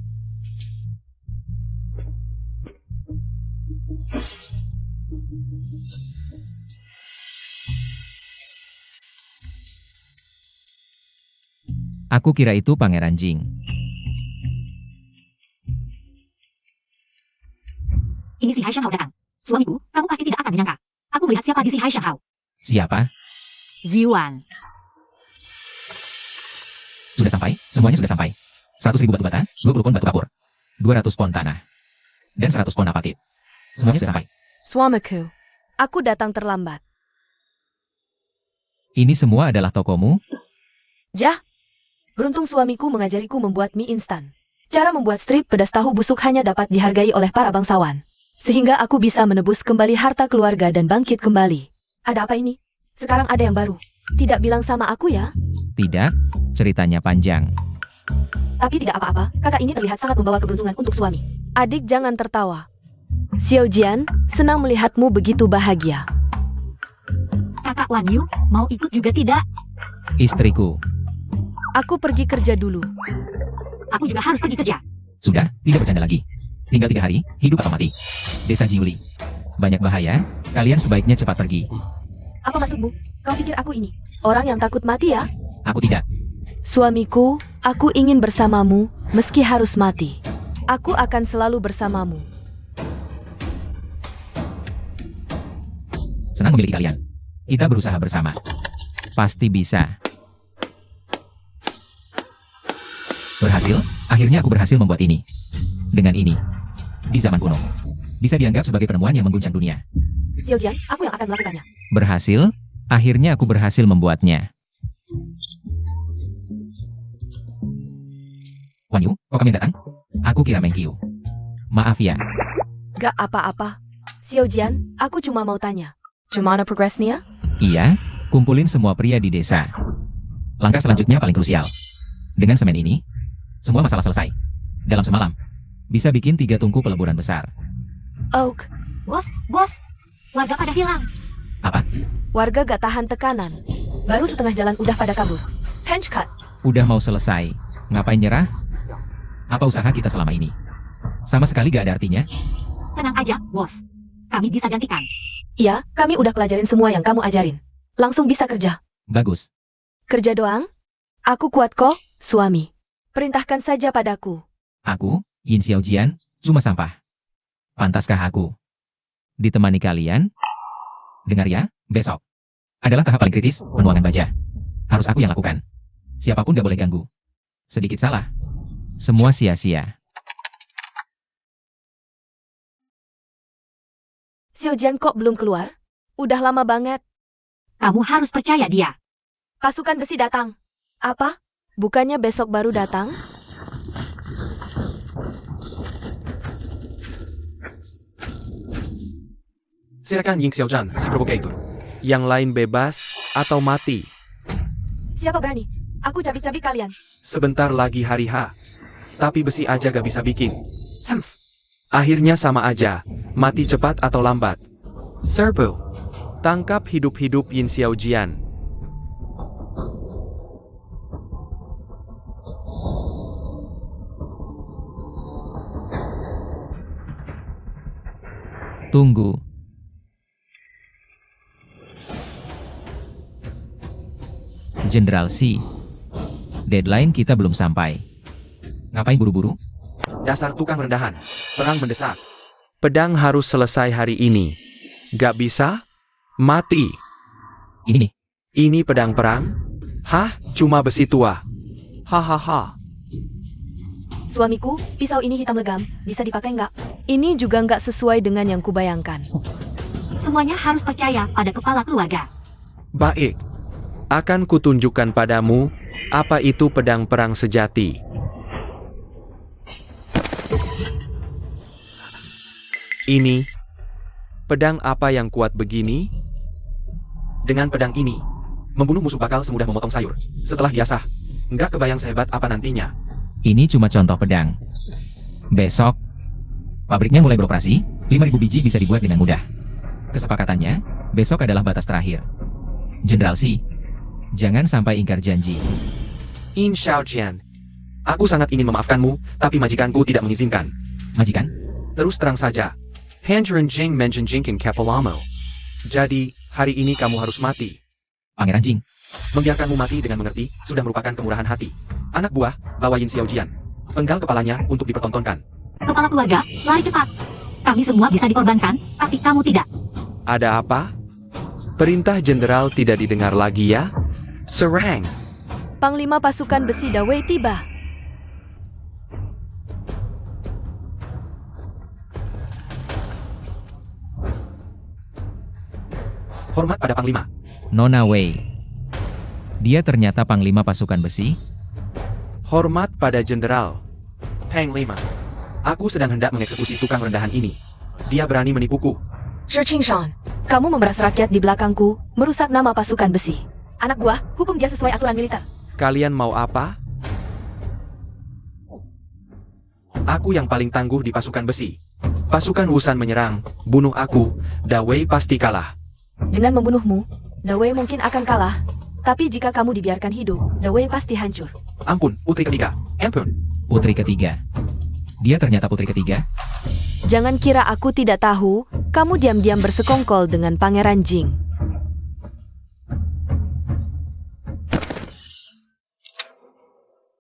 Aku kira itu Pangeran Jing. Ini si Hai Shanghao datang. Suamiku, kamu pasti tidak akan menyangka. Aku melihat siapa di si Hai Shanghao. Siapa? Ziwan. Sudah sampai? Semuanya sudah sampai. 100.000 batu bata, 20 pon batu kapur, 200 pon tanah, dan 100 pon apatit. Semuanya sudah sampai. Suamiku, aku datang terlambat. Ini semua adalah tokomu? Jah, beruntung suamiku mengajariku membuat mie instan. Cara membuat strip pedas tahu busuk hanya dapat dihargai oleh para bangsawan. Sehingga aku bisa menebus kembali harta keluarga dan bangkit kembali. Ada apa ini? Sekarang ada yang baru. Tidak bilang sama aku ya? Tidak, ceritanya panjang. Tapi tidak apa-apa, kakak ini terlihat sangat membawa keberuntungan untuk suami. Adik jangan tertawa. Xiaojian, senang melihatmu begitu bahagia. Kakak Wan Yu, mau ikut juga tidak? Istriku. Aku pergi kerja dulu. Aku juga harus pergi kerja. Sudah, tidak bercanda lagi. Tinggal 3 hari, hidup atau mati. Desa Jiuli. Banyak bahaya, kalian sebaiknya cepat pergi. Apa maksudmu? Kau pikir aku ini orang yang takut mati ya? Aku tidak. Suamiku, aku ingin bersamamu meski harus mati. Aku akan selalu bersamamu. Senang memiliki kalian. Kita berusaha bersama. Pasti bisa. Berhasil, akhirnya aku berhasil membuat ini. Dengan ini, di zaman kuno, bisa dianggap sebagai penemuan yang mengguncang dunia. Xiao Jian, aku yang akan melakukannya. Berhasil, akhirnya aku berhasil membuatnya. Wan Yu, kok kami datang? Aku kira Mengqiu. Maaf ya. Gak apa-apa. Xiao Jian, aku cuma mau tanya. Gimana progresnya? Iya, kumpulin semua pria di desa. Langkah selanjutnya paling krusial. Dengan semen ini, semua masalah selesai. Dalam semalam, bisa bikin 3 tungku peleburan besar. Oak, Bos, warga pada hilang. Apa? warga gak tahan tekanan. Baru setengah jalan udah pada kabur. Hench cut. Udah mau selesai. Ngapain nyerah? Apa usaha kita selama ini? Sama sekali gak ada artinya. Tenang aja, bos. Kami bisa gantikan. Iya, kami udah pelajarin semua yang kamu ajarin. Langsung bisa kerja. Bagus. Kerja doang? Aku kuat kok, suami. Perintahkan saja padaku. Aku, Yin Xiaojian, cuma sampah. Pantaskah aku ditemani kalian? Dengar ya, besok adalah tahap paling kritis, penuangan baja. Harus aku yang lakukan. Siapapun gak boleh ganggu. Sedikit salah, semua sia-sia. Xiaojian kok belum keluar? Udah lama banget. Kamu harus percaya dia. Pasukan besi datang. Apa? Bukannya besok baru datang? Silakan Ying Xiaozhan, si provokator. Yang lain bebas atau mati. Siapa berani? Aku cabik-cabik kalian. Sebentar lagi hari H. Tapi besi aja gak bisa bikin. Akhirnya sama aja, mati cepat atau lambat. Serbu. Tangkap hidup-hidup Yin Xiaojian. Tunggu. Jenderal Xi. Deadline kita belum sampai. Ngapain buru-buru? Dasar tukang rendahan. Perang mendesak. Pedang harus selesai hari ini. Gak bisa? Mati. Ini nih. Ini pedang perang? Hah? Cuma besi tua. Hahaha. Suamiku, pisau ini hitam legam. Bisa dipakai nggak? Ini juga nggak sesuai dengan yang kubayangkan. Semuanya harus percaya pada kepala keluarga. Baik. Akan kutunjukkan padamu apa itu pedang perang sejati. Ini pedang apa yang kuat begini? Dengan pedang ini, membunuh musuh bakal semudah memotong sayur. Setelah diasah, nggak kebayang sehebat apa nantinya. Ini cuma contoh pedang. Besok, pabriknya mulai beroperasi, 5.000 biji bisa dibuat dengan mudah. Kesepakatannya, besok adalah batas terakhir. Jenderal Xi, jangan sampai ingkar janji. Yin Xiaojian, aku sangat ingin memaafkanmu, tapi majikanku tidak mengizinkan. Majikan? Terus terang saja, Hanjuran Jing menjenjingkan Kepalamo. Jadi, hari ini kamu harus mati. Pangeran Jing. Membiarkanmu mati dengan mengerti, sudah merupakan kemurahan hati. Anak buah, bawa Yin Xiaojian. Penggal kepalanya untuk dipertontonkan. Kepala keluarga, lari cepat. Kami semua bisa dikorbankan, tapi kamu tidak. Ada apa? Perintah jenderal tidak didengar lagi ya? Serang! Panglima pasukan besi Dawei tiba. Hormat pada Panglima. Nona Wei. Dia ternyata panglima pasukan besi. Hormat pada jenderal. Panglima. Aku sedang hendak mengeksekusi tukang rendahan ini. Dia berani menipuku. Shi Qingshan, kamu memeras rakyat di belakangku, merusak nama pasukan besi. Anak buah, hukum dia sesuai aturan militer. Kalian mau apa? Aku yang paling tangguh di pasukan besi. Pasukan Wusan menyerang, bunuh aku, Dawei pasti kalah. Dengan membunuhmu, Dawei mungkin akan kalah. Tapi jika kamu dibiarkan hidup, Dawei pasti hancur. Ampun, putri ketiga. Ampun. Putri ketiga. Dia ternyata putri ketiga. Jangan kira aku tidak tahu, kamu diam-diam bersekongkol dengan Pangeran Jing.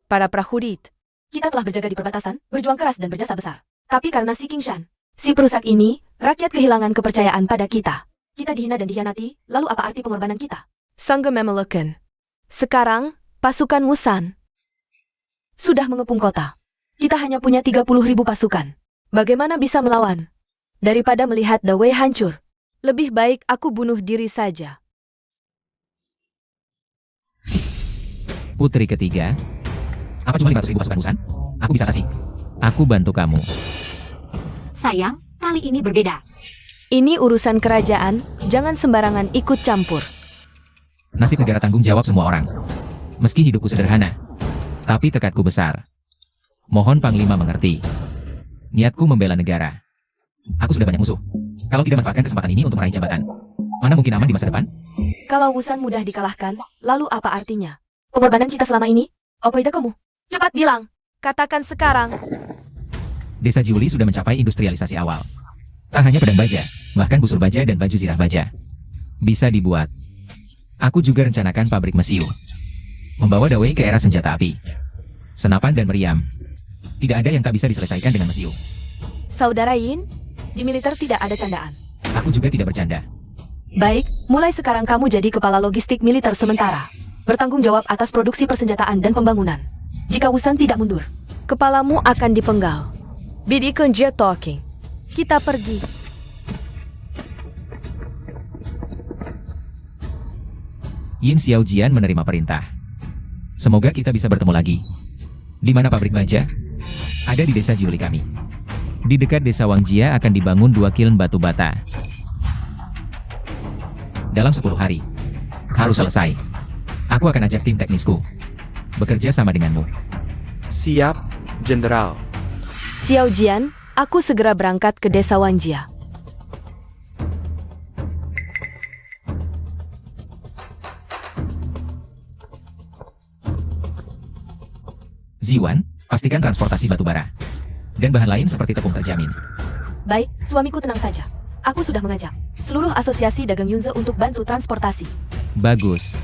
Para prajurit, kita telah berjaga di perbatasan, berjuang keras dan berjasa besar. Tapi karena si King Shan, si perusak ini, rakyat kehilangan kepercayaan pada kita. Kita dihina dan dikhianati, lalu apa arti pengorbanan kita? Sangga Memelukan. Sekarang, pasukan Musan sudah mengepung kota. Kita hanya punya 30.000 pasukan. Bagaimana bisa melawan? Daripada melihat The Wei hancur, lebih baik aku bunuh diri saja. Putri ketiga. Apa cuma 500.000 pasukan Musan? Aku bisa kasih. Aku bantu kamu. Sayang, kali ini berbeda. Ini urusan kerajaan, jangan sembarangan ikut campur. Nasib negara tanggung jawab semua orang. Meski hidupku sederhana, tapi tekadku besar. Mohon Panglima mengerti. Niatku membela negara. Aku sudah banyak musuh. Kalau tidak manfaatkan kesempatan ini untuk meraih jabatan, mana mungkin aman di masa depan? Kalau Wusan mudah dikalahkan, lalu apa artinya? Pengorbanan kita selama ini? Apa itu kamu? Cepat bilang. Katakan sekarang. Desa Jiuli sudah mencapai industrialisasi awal. Tak hanya pedang baja, bahkan busur baja dan baju zirah baja bisa dibuat. Aku juga rencanakan pabrik mesiu. Membawa Dawei ke era senjata api. Senapan dan meriam. Tidak ada yang tak bisa diselesaikan dengan mesiu. Saudara Yin, di militer tidak ada candaan. Aku juga tidak bercanda. Baik, mulai sekarang kamu jadi kepala logistik militer sementara. Bertanggung jawab atas produksi persenjataan dan pembangunan. Jika Wusan tidak mundur, kepalamu akan dipenggal. Bidi Kenjia talking. Kita pergi. Yin Xiaojian menerima perintah. Semoga kita bisa bertemu lagi. Di mana pabrik baja? Ada di desa Jiuli kami. Di dekat desa Wangjia akan dibangun 2 kiln batu bata. Dalam 10 hari. Harus selesai. Aku akan ajak tim teknisku. Bekerja sama denganmu. Siap, Jenderal. Xiao Jian, aku segera berangkat ke desa Wangjia. Ziwan, pastikan transportasi batu bara. Dan bahan lain seperti tepung terjamin. Baik, suamiku tenang saja. Aku sudah mengajak seluruh asosiasi dagang Yunze untuk bantu transportasi. Bagus.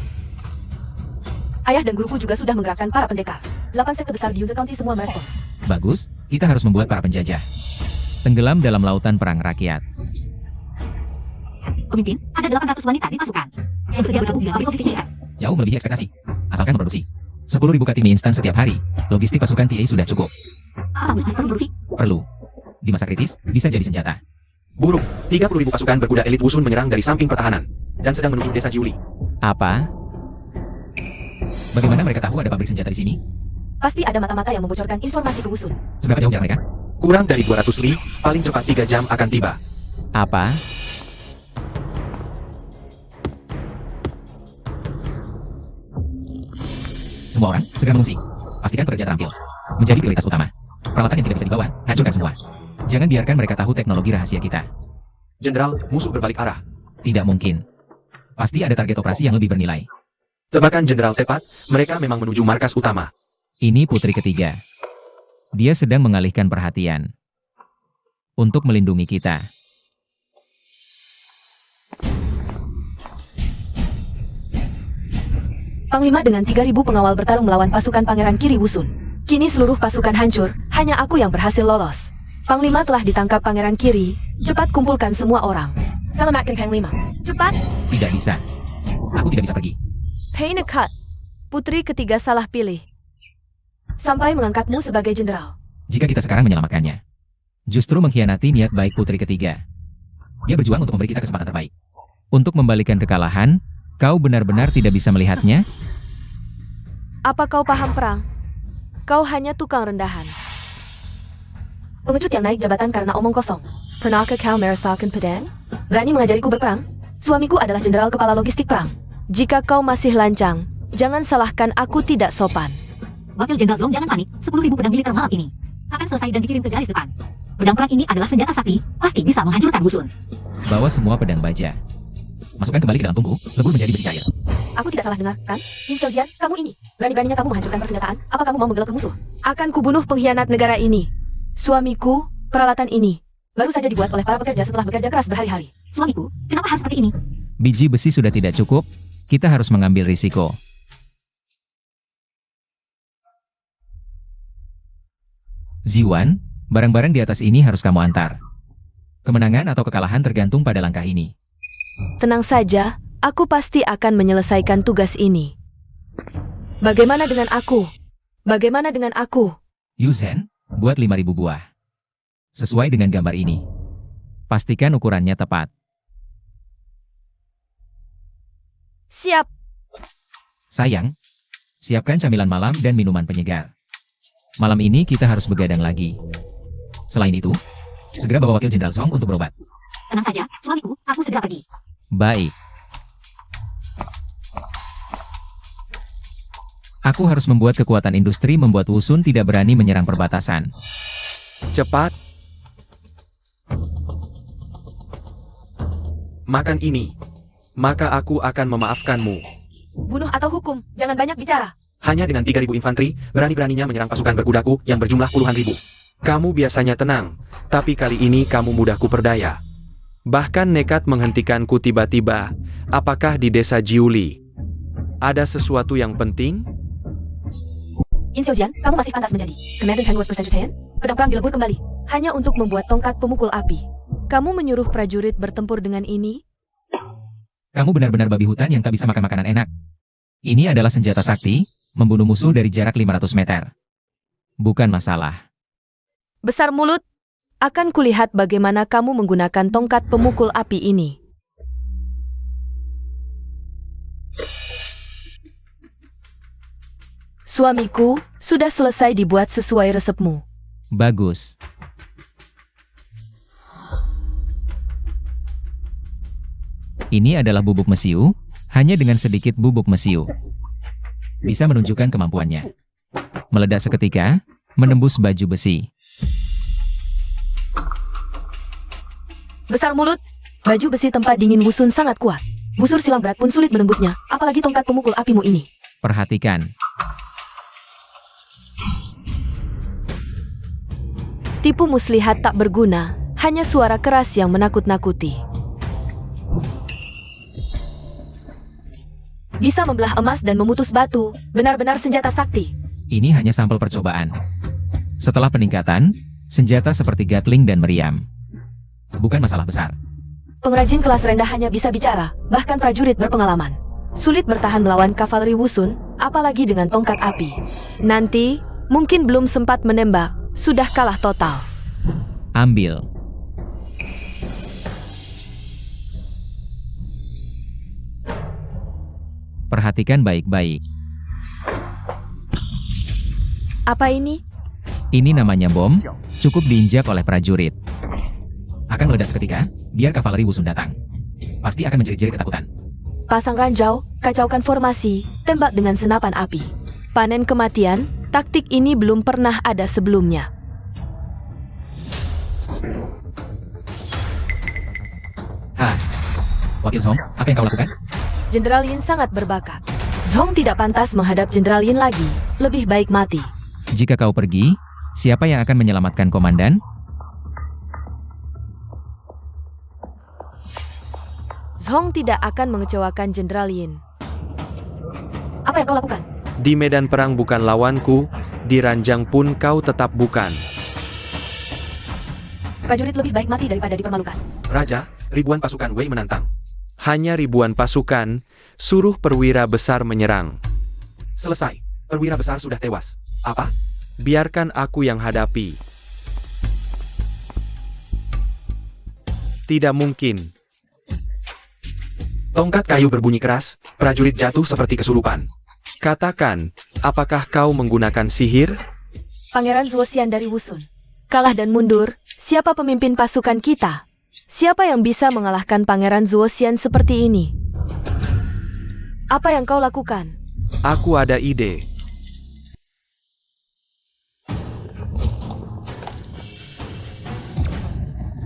Ayah dan guruku juga sudah menggerakkan para pendekar. 8 sekte besar di Yunze County semua merespons. Bagus, kita harus membuat para penjajah tenggelam dalam lautan perang rakyat. Pemimpin, ada 800 wanita di pasukan yang sedia bergabung dengan pabrik logistik militer. Jauh melebihi ekspektasi. Asalkan produksi 10.000 kati mie instan setiap hari, logistik pasukan TA sudah cukup. Apa Gus perlu produksi? Perlu. Di masa kritis, bisa jadi senjata. Buruk, 30.000 pasukan berkuda elit Wusun menyerang dari samping pertahanan dan sedang menuju desa Jiuli. Apa? Bagaimana mereka tahu ada pabrik senjata di sini? Pasti ada mata-mata yang membocorkan informasi ke Wusun. Seberapa jauh jarak mereka? Kurang dari 200 li, paling cepat 3 jam akan tiba. Apa? Semua orang, segera mengungsi. Pastikan pekerja terampil. Menjadi prioritas utama. Peralatan yang tidak bisa dibawa, hancurkan semua. Jangan biarkan mereka tahu teknologi rahasia kita. Jenderal, musuh berbalik arah. Tidak mungkin. Pasti ada target operasi yang lebih bernilai. Tebakan Jenderal tepat, mereka memang menuju markas utama. Ini putri ketiga. Dia sedang mengalihkan perhatian untuk melindungi kita. Panglima dengan 3.000 pengawal bertarung melawan pasukan Pangeran Kiri Wusun. Kini seluruh pasukan hancur, hanya aku yang berhasil lolos. Panglima telah ditangkap Pangeran Kiri. Cepat kumpulkan semua orang. Selamatkan Panglima. Cepat. Tidak bisa. Aku tidak bisa pergi. Pain a cut. Putri ketiga salah pilih. Sampai mengangkatmu sebagai jenderal. Jika kita sekarang menyelamatkannya, justru mengkhianati niat baik putri ketiga. Dia berjuang untuk memberi kita kesempatan terbaik. Untuk membalikan kekalahan, kau benar-benar tidak bisa melihatnya? Apa kau paham perang? Kau hanya tukang rendahan. Pengecut yang naik jabatan karena omong kosong. Pernahkah kau merasakan pedang? Berani mengajariku berperang? Suamiku adalah jenderal kepala logistik perang. Jika kau masih lancang, jangan salahkan aku tidak sopan. Wakil Jenderal Zong, jangan panik. 10.000 pedang militer malam ini akan selesai dan dikirim ke garis depan. Pedang perang ini adalah senjata sakti, pasti bisa menghancurkan Wusun. Bawa semua pedang baja. Masukkan kembali ke dalam tungku, lebur menjadi besi cair. Aku tidak salah dengar, kan? Yin Xiaojian, kamu ini. Berani-beraninya kamu menghancurkan persenjataan. Apa kamu mau membela ke musuh? Akan kubunuh pengkhianat negara ini. Suamiku, peralatan ini. Baru saja dibuat oleh para pekerja setelah bekerja keras berhari-hari. Suamiku, kenapa harus seperti ini? Biji besi sudah tidak cukup, kita harus mengambil risiko. Ziwan, barang-barang di atas ini harus kamu antar. Kemenangan atau kekalahan tergantung pada langkah ini. Tenang saja, aku pasti akan menyelesaikan tugas ini. Bagaimana dengan aku? Bagaimana dengan aku? Yuzen, buat 5.000 buah. Sesuai dengan gambar ini. Pastikan ukurannya tepat. Siap. Sayang, siapkan camilan malam dan minuman penyegar. Malam ini kita harus begadang lagi. Selain itu, segera bawa wakil Jenderal Song untuk berobat. Tenang saja, suamiku, aku segera pergi. Baik. Aku harus membuat kekuatan industri membuat Wusun tidak berani menyerang perbatasan. Cepat. Makan ini. Maka aku akan memaafkanmu. Bunuh atau hukum, jangan banyak bicara. Hanya dengan 3.000 infanteri, berani-beraninya menyerang pasukan berkudaku yang berjumlah puluhan ribu. Kamu biasanya tenang, tapi kali ini kamu mudah kuperdaya. Bahkan nekat menghentikanku tiba-tiba. Apakah di desa Jiuli ada sesuatu yang penting? In Xiaojian, kamu masih pantas menjadi Commandant Hanguas Persecution? Pedang perang dilebur kembali. Hanya untuk membuat tongkat pemukul api. Kamu menyuruh prajurit bertempur dengan ini? Kamu benar-benar babi hutan yang tak bisa makan makanan enak. Ini adalah senjata sakti, membunuh musuh dari jarak 500 meter. Bukan masalah. Besar mulut. Akan kulihat bagaimana kamu menggunakan tongkat pemukul api ini. Suamiku, sudah selesai dibuat sesuai resepmu. Bagus. Ini adalah bubuk mesiu, hanya dengan sedikit bubuk mesiu. Bisa menunjukkan kemampuannya. Meledak seketika, menembus baju besi. Besar mulut. Baju besi tempat dingin Wusun sangat kuat. Busur silang berat pun sulit menembusnya, apalagi tongkat pemukul apimu ini. Perhatikan. Tipu muslihat tak berguna, hanya suara keras yang menakut-nakuti. Bisa membelah emas dan memutus batu, benar-benar senjata sakti. Ini hanya sampel percobaan. Setelah peningkatan, senjata seperti Gatling dan meriam. Bukan masalah besar. Pengrajin kelas rendah hanya bisa bicara, bahkan prajurit berpengalaman. Sulit bertahan melawan kavaleri Wusun, apalagi dengan tongkat api. Nanti, mungkin belum sempat menembak, sudah kalah total. Ambil. Perhatikan baik-baik. Apa ini? Ini namanya bom, cukup diinjak oleh prajurit. Akan meledak seketika, biar kavaleri Wusun datang. Pasti akan menjerit-jerit ketakutan. Pasang ranjau, kacaukan formasi, tembak dengan senapan api. Panen kematian, taktik ini belum pernah ada sebelumnya. Hah, Wakil Song, apa yang kau lakukan? Jenderal Yin sangat berbakat. Zhong tidak pantas menghadap Jenderal Yin lagi, lebih baik mati. Jika kau pergi, siapa yang akan menyelamatkan komandan? Zhong tidak akan mengecewakan Jenderal Yin. Apa yang kau lakukan? Di medan perang bukan lawanku, di ranjang pun kau tetap bukan. Prajurit lebih baik mati daripada dipermalukan. Raja, ribuan pasukan Wei menantang. Hanya ribuan pasukan, suruh perwira besar menyerang. Selesai, perwira besar sudah tewas. Apa? Biarkan aku yang hadapi. Tidak mungkin. Tongkat kayu berbunyi keras, prajurit jatuh seperti kesurupan. Katakan, apakah kau menggunakan sihir? Pangeran Zuoxian dari Wusun. Kalah dan mundur, siapa pemimpin pasukan kita? Siapa yang bisa mengalahkan Pangeran Zuoxian seperti ini? Apa yang kau lakukan? Aku ada ide.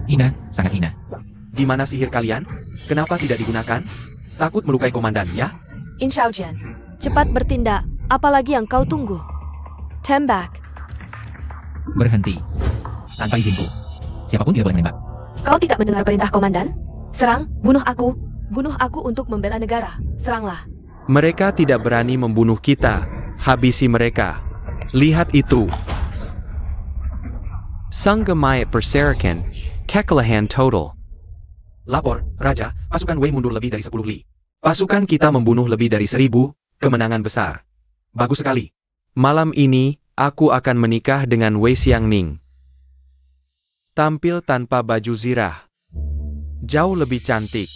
Hina, sangat hina. Di mana sihir kalian? Kenapa tidak digunakan? Takut melukai komandan, ya? In Xiaojian, cepat bertindak, apalagi yang kau tunggu. Tembak. Berhenti. Tanpa izinku. Siapapun tidak boleh menembak. Kau tidak mendengar perintah komandan? Serang, bunuh aku. Bunuh aku untuk membela negara. Seranglah. Mereka tidak berani membunuh kita. Habisi mereka. Lihat itu. Sanggamai Perserakan, kekalahan total. Lapor, Raja, pasukan Wei mundur lebih dari 10 li. Pasukan kita membunuh lebih dari 1000, kemenangan besar. Bagus sekali. Malam ini, aku akan menikah dengan Wei Xiangning. Tampil tanpa baju zirah. Jauh lebih cantik.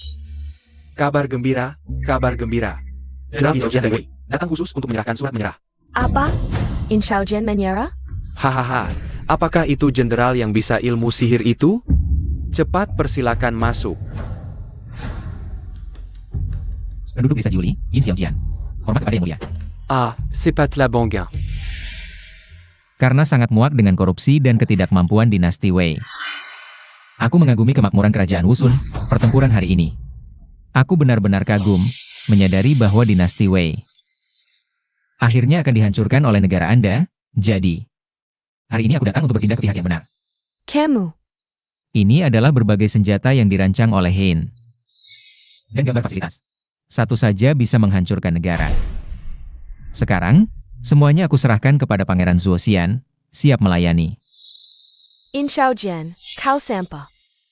Kabar gembira, kabar gembira. Jenderal Yin Xiaojian dari Wei, datang khusus untuk menyerahkan surat menyerah. Apa? In Xiaojian menyerah? Hahaha, apakah itu jenderal yang bisa ilmu sihir itu? Cepat persilakan masuk. Penduduk desa Jiuli, Yin Xiaojian. Hormat kepada yang mulia. Ah, c'est pas la bonne. Karena sangat muak dengan korupsi dan ketidakmampuan dinasti Wei. Aku mengagumi kemakmuran kerajaan Wusun, pertempuran hari ini. Aku benar-benar kagum, menyadari bahwa dinasti Wei akhirnya akan dihancurkan oleh negara Anda, jadi hari ini aku datang untuk bertindak ke pihak yang benar. Kamu. Ini adalah berbagai senjata yang dirancang oleh Hein. Dan gambar fasilitas. Satu saja bisa menghancurkan negara. Sekarang, semuanya aku serahkan kepada Pangeran Zuoxian, siap melayani. In Xiaojian, kau sampah.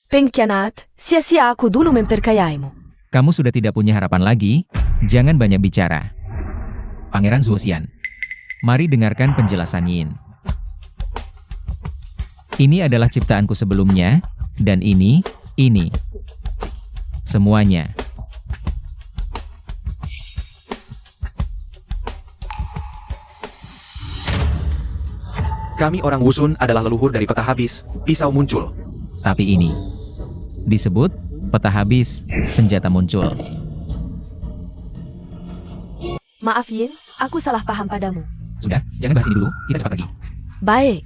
Pengkhianat, sia-sia aku dulu memperkayaimu. Kamu sudah tidak punya harapan lagi, jangan banyak bicara. Pangeran Zuoxian, mari dengarkan penjelasan Yin. Ini adalah ciptaanku sebelumnya, dan ini. Semuanya. Kami orang Wusun adalah leluhur dari peta habis, pisau muncul. Tapi ini disebut peta habis, senjata muncul. Maaf Yin, aku salah paham padamu. Sudah, jangan bahas ini dulu, kita cepat pergi. Baik.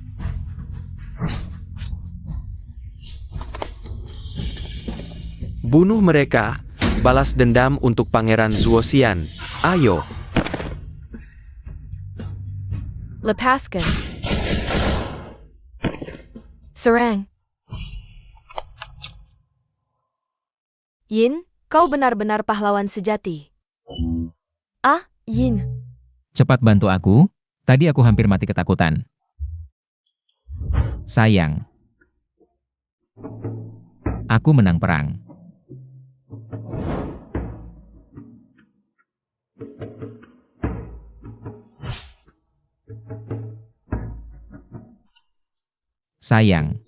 Bunuh mereka, balas dendam untuk Pangeran Zuoxian. Ayo. Lepaskan. Serang. Yin, kau benar-benar pahlawan sejati. Ah, Yin. Cepat bantu aku, tadi aku hampir mati ketakutan. Sayang. Aku menang perang. Sayang.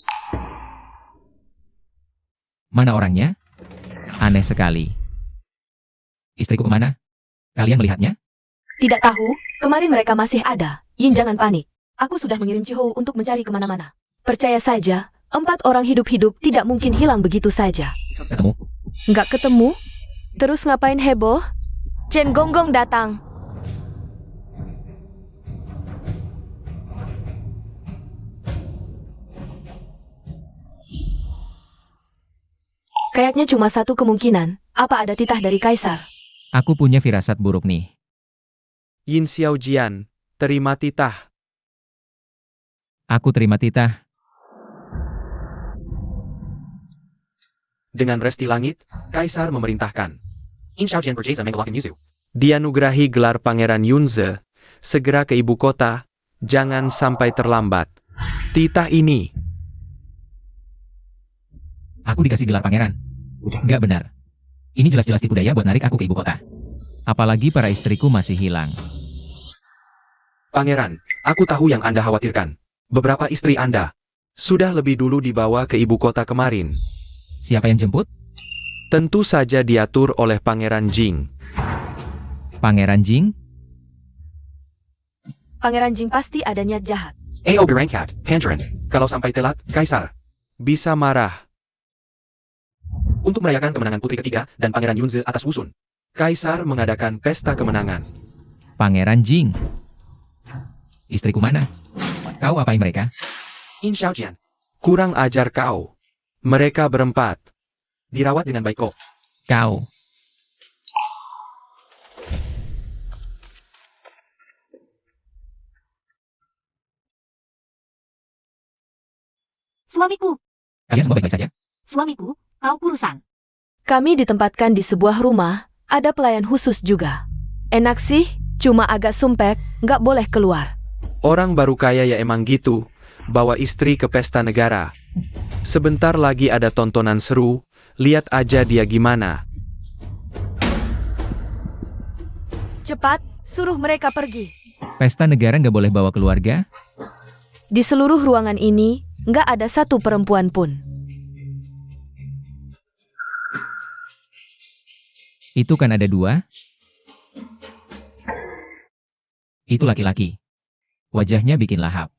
Mana orangnya? Aneh sekali. Istriku kemana? Kalian melihatnya? Tidak tahu, kemarin mereka masih ada. Yin jangan panik. Aku sudah mengirim Chihou untuk mencari kemana-mana. Percaya saja, 4 orang hidup-hidup tidak mungkin hilang begitu saja. Ketemu? Nggak ketemu? Terus ngapain heboh? Chen Gonggong datang. Kayaknya cuma satu kemungkinan. Apa ada titah dari Kaisar? Aku punya firasat buruk nih. Yin Xiaojian, terima titah. Aku terima titah. Dengan resti langit, Kaisar memerintahkan. In Xiaojian berjasa menggelakin Yuzu. Dianugerahi gelar Pangeran Yunze, segera ke ibu kota, jangan sampai terlambat. Titah ini. Aku dikasih gelar pangeran. Nggak benar. Ini jelas-jelas tipu daya buat narik aku ke ibu kota. Apalagi para istriku masih hilang. Pangeran, aku tahu yang Anda khawatirkan. Beberapa istri Anda sudah lebih dulu dibawa ke ibu kota kemarin. Siapa yang jemput? Tentu saja diatur oleh Pangeran Jing. Pangeran Jing? Pangeran Jing pasti ada niat jahat. Ao berangkat, Pandren. Kalau sampai telat, Kaisar bisa marah. Untuk merayakan kemenangan putri ketiga dan Pangeran Yunze atas Wusun, Kaisar mengadakan pesta kemenangan. Pangeran Jing. Istriku mana? Kau apain mereka? In Xiaojian, kurang ajar kau. Mereka berempat dirawat dengan baik kok. Kau. Suamiku, Kalian semua baik-baik saja? Suamiku, kau kurusan. Kami ditempatkan di sebuah rumah, ada pelayan khusus juga. Enak sih, cuma agak sumpek, nggak boleh keluar. Orang baru kaya ya emang gitu, bawa istri ke pesta negara. Sebentar lagi ada tontonan seru, lihat aja dia gimana. Cepat, suruh mereka pergi. Pesta negara nggak boleh bawa keluarga? Di seluruh ruangan ini, nggak ada satu perempuan pun. Itu kan ada 2. Itu laki-laki. Wajahnya bikin lahap.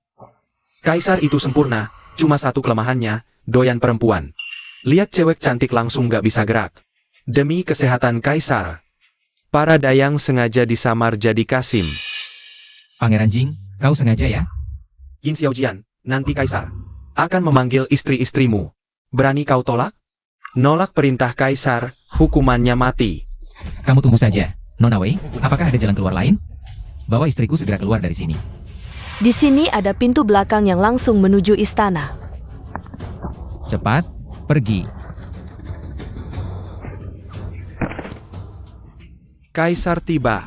Kaisar itu sempurna, cuma satu kelemahannya, doyan perempuan. Lihat cewek cantik langsung gak bisa gerak. Demi kesehatan Kaisar, para dayang sengaja disamar jadi Kasim. Pangeran Jing, kau sengaja ya? Yin Xiaojian, nanti Kaisar akan memanggil istri-istrimu. Berani kau tolak? Nolak perintah Kaisar, hukumannya mati. Kamu tunggu saja. Nona Wei, apakah ada jalan keluar lain? Bawa istriku segera keluar dari sini. Di sini ada pintu belakang yang langsung menuju istana. Cepat, pergi. Kaisar tiba.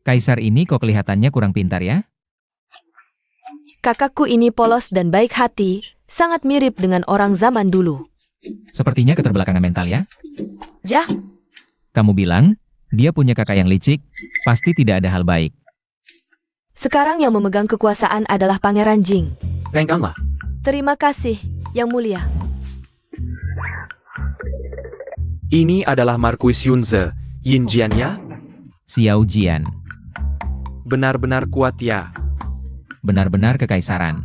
Kaisar ini kok kelihatannya kurang pintar ya? Kakakku ini polos dan baik hati, sangat mirip dengan orang zaman dulu. Sepertinya keterbelakangan mental ya? Jah, Kamu bilang, dia punya kakak yang licik, pasti tidak ada hal baik. sekarang yang memegang kekuasaan adalah Pangeran Jing. Pengkanlah. Terima kasih, Yang Mulia. Ini adalah Marquis Yunze, Yin Jian ya? Xiao Jian, Benar-benar kuat ya. benar-benar kekaisaran.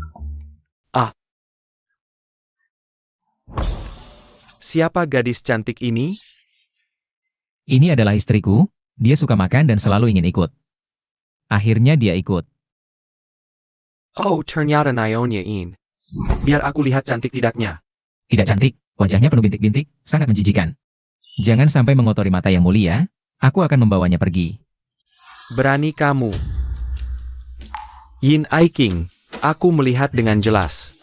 Siapa gadis cantik ini? Ini adalah istriku, dia suka makan dan selalu ingin ikut. Akhirnya dia ikut. Oh, ternyata Nyonya In. Biar aku lihat cantik tidaknya. Tidak cantik, wajahnya penuh bintik-bintik, sangat menjijikan. Jangan sampai mengotori mata yang mulia, aku akan membawanya pergi. Berani kamu. Yin Ai King, aku melihat dengan jelas.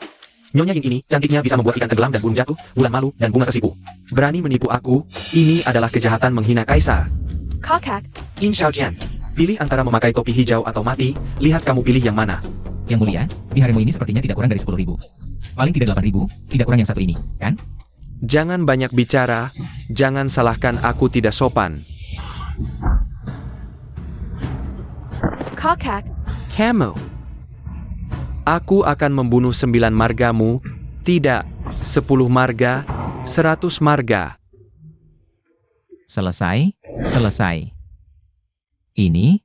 Nyonya Yin ini, cantiknya bisa membuat ikan tenggelam dan burung jatuh, bulan malu, dan bunga tersipu. Berani menipu aku, ini adalah kejahatan menghina Kaisar. Kakak, Yin Xiaojian, pilih antara memakai topi hijau atau mati, lihat kamu pilih yang mana. Yang mulia, di haremu ini sepertinya tidak kurang dari 10.000. Paling tidak 8.000, tidak kurang yang satu ini, kan? Jangan banyak bicara, jangan salahkan aku tidak sopan. kakak, Kamu. Aku akan membunuh 9 margamu, tidak, 10 marga, 100 marga. Selesai, selesai. Ini.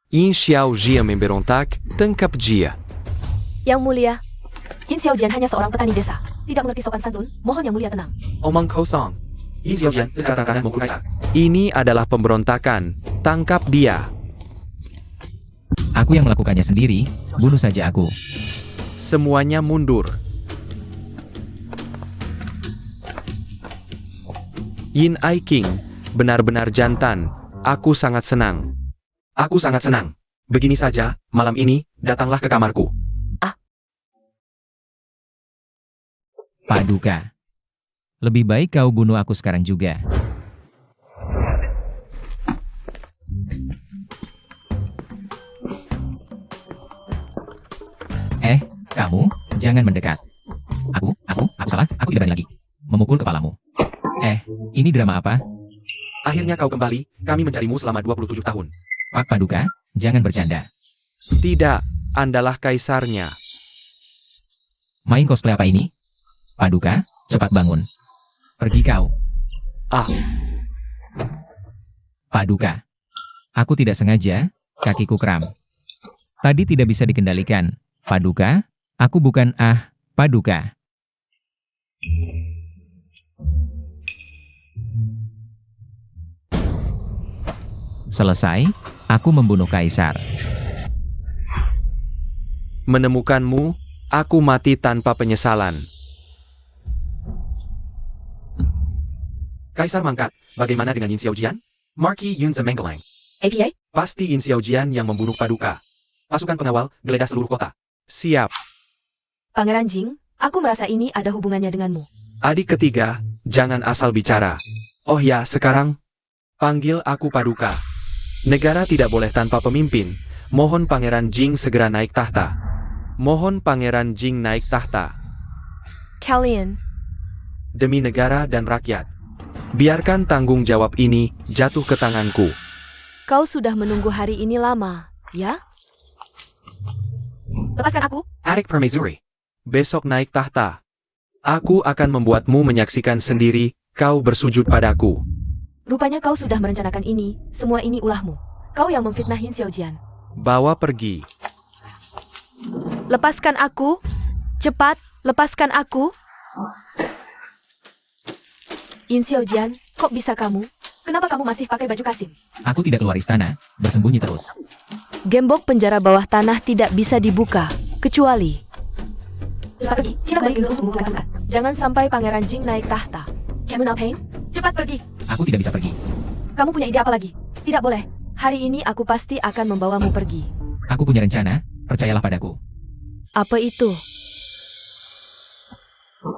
Yin Xiaojia memberontak, tangkap dia. Yang Mulia. Yin Xiaojian hanya seorang petani desa, tidak mengerti sopan santun, mohon Yang Mulia tenang. Omong kosong. Yin Xiaojian secara kanan memukul Kaisar. Ini adalah pemberontakan, tangkap dia. Aku yang melakukannya sendiri, bunuh saja aku. Semuanya mundur. Yin Ai King, benar-benar jantan. Aku sangat senang. Aku sangat senang. Begini saja, malam ini, datanglah ke kamarku. Pak Duka. Lebih baik kau bunuh aku sekarang juga. Kamu, jangan mendekat. Aku salah, aku tidak berani lagi. Memukul kepalamu. Ini drama apa? Akhirnya kau kembali, kami mencarimu selama 27 tahun. Pak Paduka, jangan bercanda. Tidak, Andalah kaisarnya. Main cosplay apa ini? Paduka, cepat bangun. Pergi kau. Paduka. Aku tidak sengaja, kakiku kram. Tadi tidak bisa dikendalikan. Paduka, aku bukan Paduka. Selesai, aku membunuh kaisar. Menemukanmu, aku mati tanpa penyesalan. Kaisar mangkat, bagaimana dengan Yin Xiaojian? Marquis Yun Zemenggelang. APA? Pasti Yin Xiaojian yang membunuh Paduka. Pasukan pengawal, geledah seluruh kota. Siap. Pangeran Jing, aku merasa ini ada hubungannya denganmu. Adik ketiga, jangan asal bicara. Oh ya, sekarang, panggil aku Paduka. Negara tidak boleh tanpa pemimpin. Mohon Pangeran Jing segera naik tahta. Mohon Pangeran Jing naik tahta. Kalian, Demi negara dan rakyat. Biarkan tanggung jawab ini jatuh ke tanganku. kau sudah menunggu hari ini lama, ya? Lepaskan aku. Adik Permaisuri. Besok naik tahta. Aku akan membuatmu menyaksikan sendiri, kau bersujud padaku. Rupanya kau sudah merencanakan ini, semua ini ulahmu. Kau yang memfitnah Yin Xiaojian. Bawa pergi. Lepaskan aku. Cepat, lepaskan aku. Yin Xiaojian, kok bisa kamu? Kenapa kamu masih pakai baju Kasim? Aku tidak keluar istana, bersembunyi terus. Gembok penjara bawah tanah tidak bisa dibuka, kecuali Cepat pergi. Kita kembali ke Yunzu untuk mengumpulkan pasukan. jangan sampai Pangeran Jing naik tahta. Kamu now Pain? Cepat pergi. Aku tidak bisa pergi. Kamu punya ide apa lagi? Tidak boleh. Hari ini aku pasti akan membawamu pergi. Aku punya rencana, percayalah padaku. Apa itu?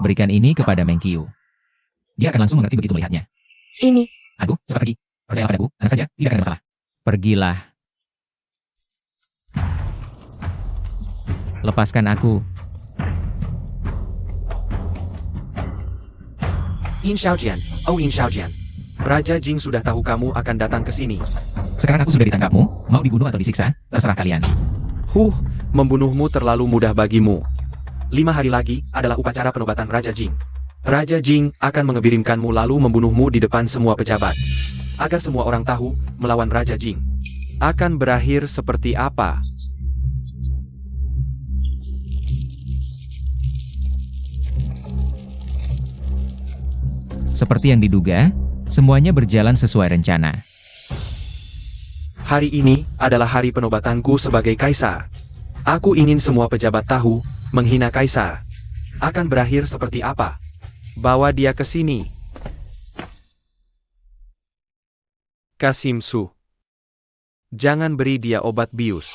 Berikan ini kepada Meng Qiu. Dia akan langsung mengerti begitu melihatnya. Ini. Aduh, cepat pergi. Percayalah padaku, tenang saja, tidak akan ada masalah. Pergilah. Lepaskan aku. Yin Xiaojian, oh Yin Xiaojian. Raja Jing sudah tahu kamu akan datang ke sini. Sekarang aku sudah ditangkapmu, mau dibunuh atau disiksa, terserah kalian. Membunuhmu terlalu mudah bagimu. 5 hari lagi adalah upacara penobatan Raja Jing. Raja Jing akan mengirimkanmu lalu membunuhmu di depan semua pejabat. Agar semua orang tahu melawan Raja Jing akan berakhir seperti apa. Seperti yang diduga, semuanya berjalan sesuai rencana. Hari ini adalah hari penobatanku sebagai kaisar. Aku ingin semua pejabat tahu, menghina kaisar akan berakhir seperti apa. Bawa dia ke sini. Kasim Su. Jangan beri dia obat bius.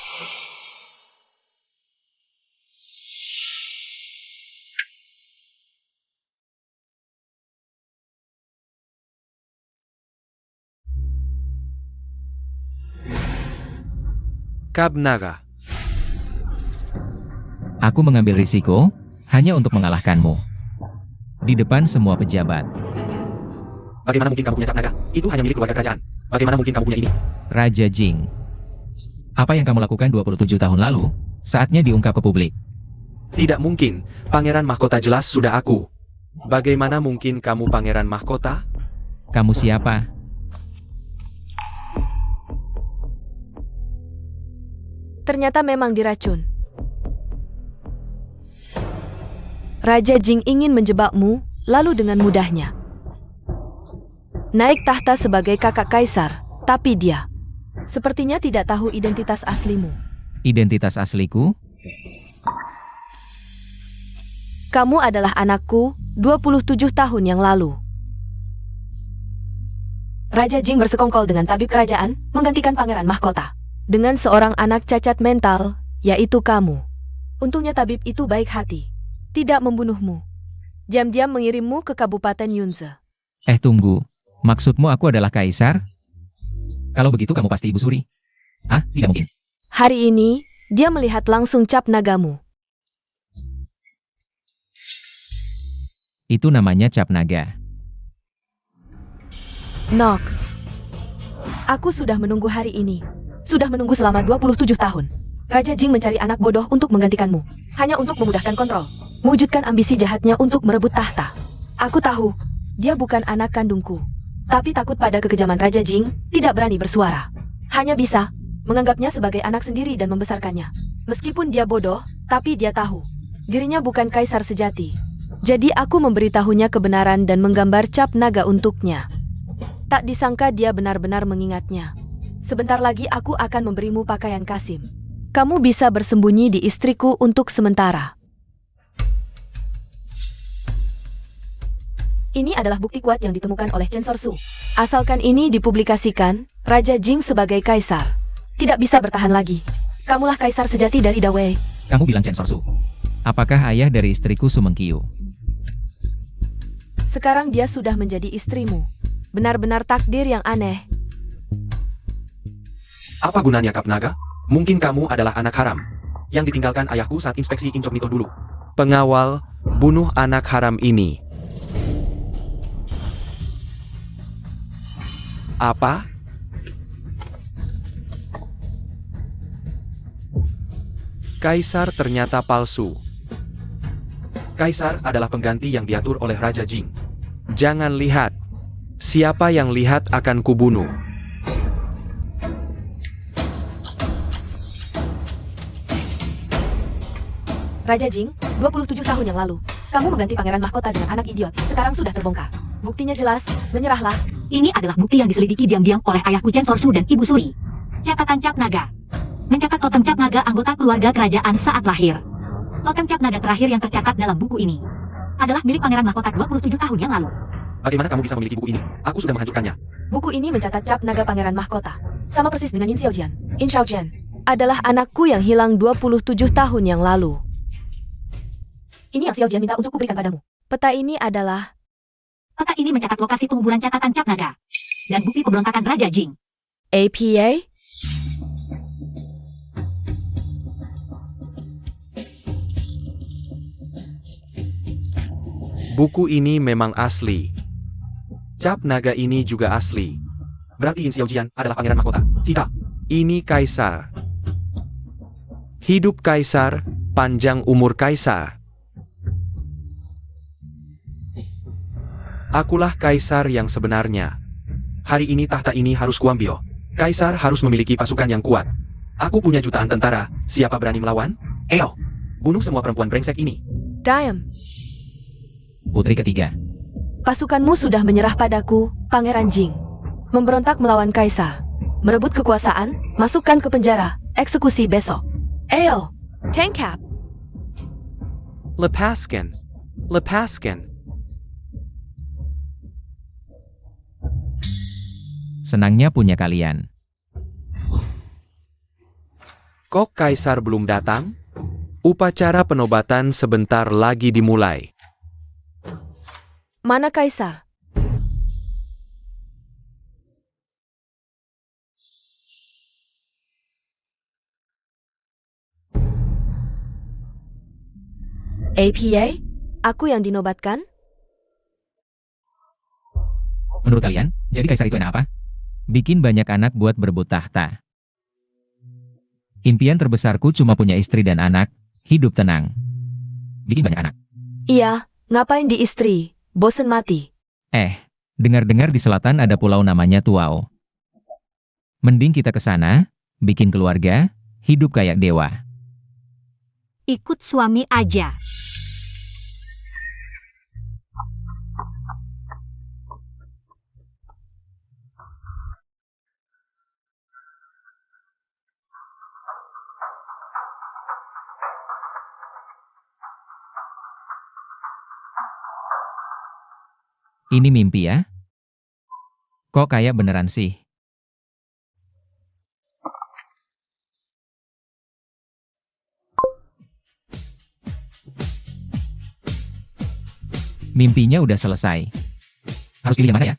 Kab Naga. Aku mengambil risiko, hanya untuk mengalahkanmu. Di depan semua pejabat. Bagaimana mungkin kamu punya cap naga? Itu hanya milik keluarga kerajaan. Bagaimana mungkin kamu punya ini? Raja Jing. Apa yang kamu lakukan 27 tahun lalu, saatnya diungkap ke publik. Tidak mungkin, pangeran mahkota jelas sudah aku. Bagaimana mungkin kamu pangeran mahkota? Kamu siapa? Ternyata memang diracun. Raja Jing ingin menjebakmu, lalu dengan mudahnya naik tahta sebagai kakak kaisar, tapi dia sepertinya tidak tahu identitas aslimu. Identitas asliku? Kamu adalah anakku 27 tahun yang lalu. Raja Jing bersekongkol dengan tabib kerajaan, menggantikan pangeran mahkota. Dengan seorang anak cacat mental, yaitu kamu. Untungnya tabib itu baik hati. Tidak membunuhmu. Diam-diam mengirimmu ke Kabupaten Yunze. Tunggu. Maksudmu aku adalah kaisar? Kalau begitu kamu pasti ibu suri. Tidak mungkin. Hari ini, dia melihat langsung cap nagamu. Itu namanya cap naga. Nok. Aku sudah menunggu hari ini. Sudah menunggu selama 27 tahun. Raja Jing mencari anak bodoh untuk menggantikanmu. Hanya untuk memudahkan kontrol. Mewujudkan ambisi jahatnya untuk merebut tahta. Aku tahu, dia bukan anak kandungku. Tapi takut pada kekejaman Raja Jing, tidak berani bersuara. Hanya bisa menganggapnya sebagai anak sendiri dan membesarkannya. Meskipun dia bodoh, tapi dia tahu. Dirinya bukan kaisar sejati. Jadi aku memberitahunya kebenaran dan menggambar cap naga untuknya. Tak disangka dia benar-benar mengingatnya. Sebentar lagi aku akan memberimu pakaian Kasim. Kamu bisa bersembunyi di istriku untuk sementara. Ini adalah bukti kuat yang ditemukan oleh Chen Sorsu. Asalkan ini dipublikasikan, Raja Jing sebagai kaisar Tidak bisa bertahan lagi. Kamulah kaisar sejati dari Dawei. Kamu bilang Chen Sorsu. Apakah ayah dari istriku Su Mengqiu? Sekarang dia sudah menjadi istrimu. Benar-benar takdir yang aneh. Apa gunanya Kap Naga? Mungkin kamu adalah anak haram yang ditinggalkan ayahku saat inspeksi incognito dulu. Pengawal, bunuh anak haram ini. Apa? Kaisar ternyata palsu. Kaisar adalah pengganti yang diatur oleh Raja Jing. Jangan lihat. Siapa yang lihat akan kubunuh. Raja Jing, 27 tahun yang lalu. Kamu mengganti pangeran mahkota dengan anak idiot. Sekarang sudah terbongkar. Buktinya jelas, menyerahlah. Ini adalah bukti yang diselidiki diam-diam oleh ayahku Chen Sorsu dan Ibu Suri. Catatan cap naga. Mencatat totem cap naga anggota keluarga kerajaan saat lahir. Totem cap naga terakhir yang tercatat dalam buku ini adalah milik pangeran mahkota 27 tahun yang lalu. Bagaimana kamu bisa memiliki buku ini? Aku sudah menghancurkannya. Buku ini mencatat cap naga pangeran mahkota. Sama persis dengan Yin Xiaojian. Yin Xiaojian adalah anakku yang hilang 27 tahun yang lalu. Ini yang Xiaojian minta untuk kuberikan padamu. Peta ini adalah... Peta ini mencatat lokasi penguburan catatan cap naga dan bukti pemberontakan Raja Jing. APA? Buku ini memang asli. Cap naga ini juga asli. Berarti Yin Xiaojian adalah pangeran mahkota. Tidak. Ini kaisar. Hidup kaisar, panjang umur kaisar. Akulah kaisar yang sebenarnya. Hari ini tahta ini harus kuambil. Kaisar harus memiliki pasukan yang kuat. Aku punya jutaan tentara. Siapa berani melawan? Eo, bunuh semua perempuan brengsek ini. Diam. Putri ketiga. Pasukanmu sudah menyerah padaku, Pangeran Jing. Memberontak melawan kaisar. Merebut kekuasaan, masukkan ke penjara, eksekusi besok. Eo, tangkap. Lepaskan. Lepaskan. Senangnya punya kalian. Kok kaisar belum datang? Upacara penobatan sebentar lagi dimulai. Mana kaisar? APA? Aku yang dinobatkan? Menurut kalian, jadi kaisar itu enak apa? Bikin banyak anak buat berebut tahta. Impian terbesarku cuma punya istri dan anak, hidup tenang. Bikin banyak anak. Iya, ngapain di istri? Bosen mati. Dengar-dengar di selatan ada pulau namanya Tuao. Mending kita ke sana, bikin keluarga, hidup kayak dewa. Ikut suami aja. Ini mimpi ya? Kok kayak beneran sih? Mimpinya udah selesai. Harus pilih yang mana ya?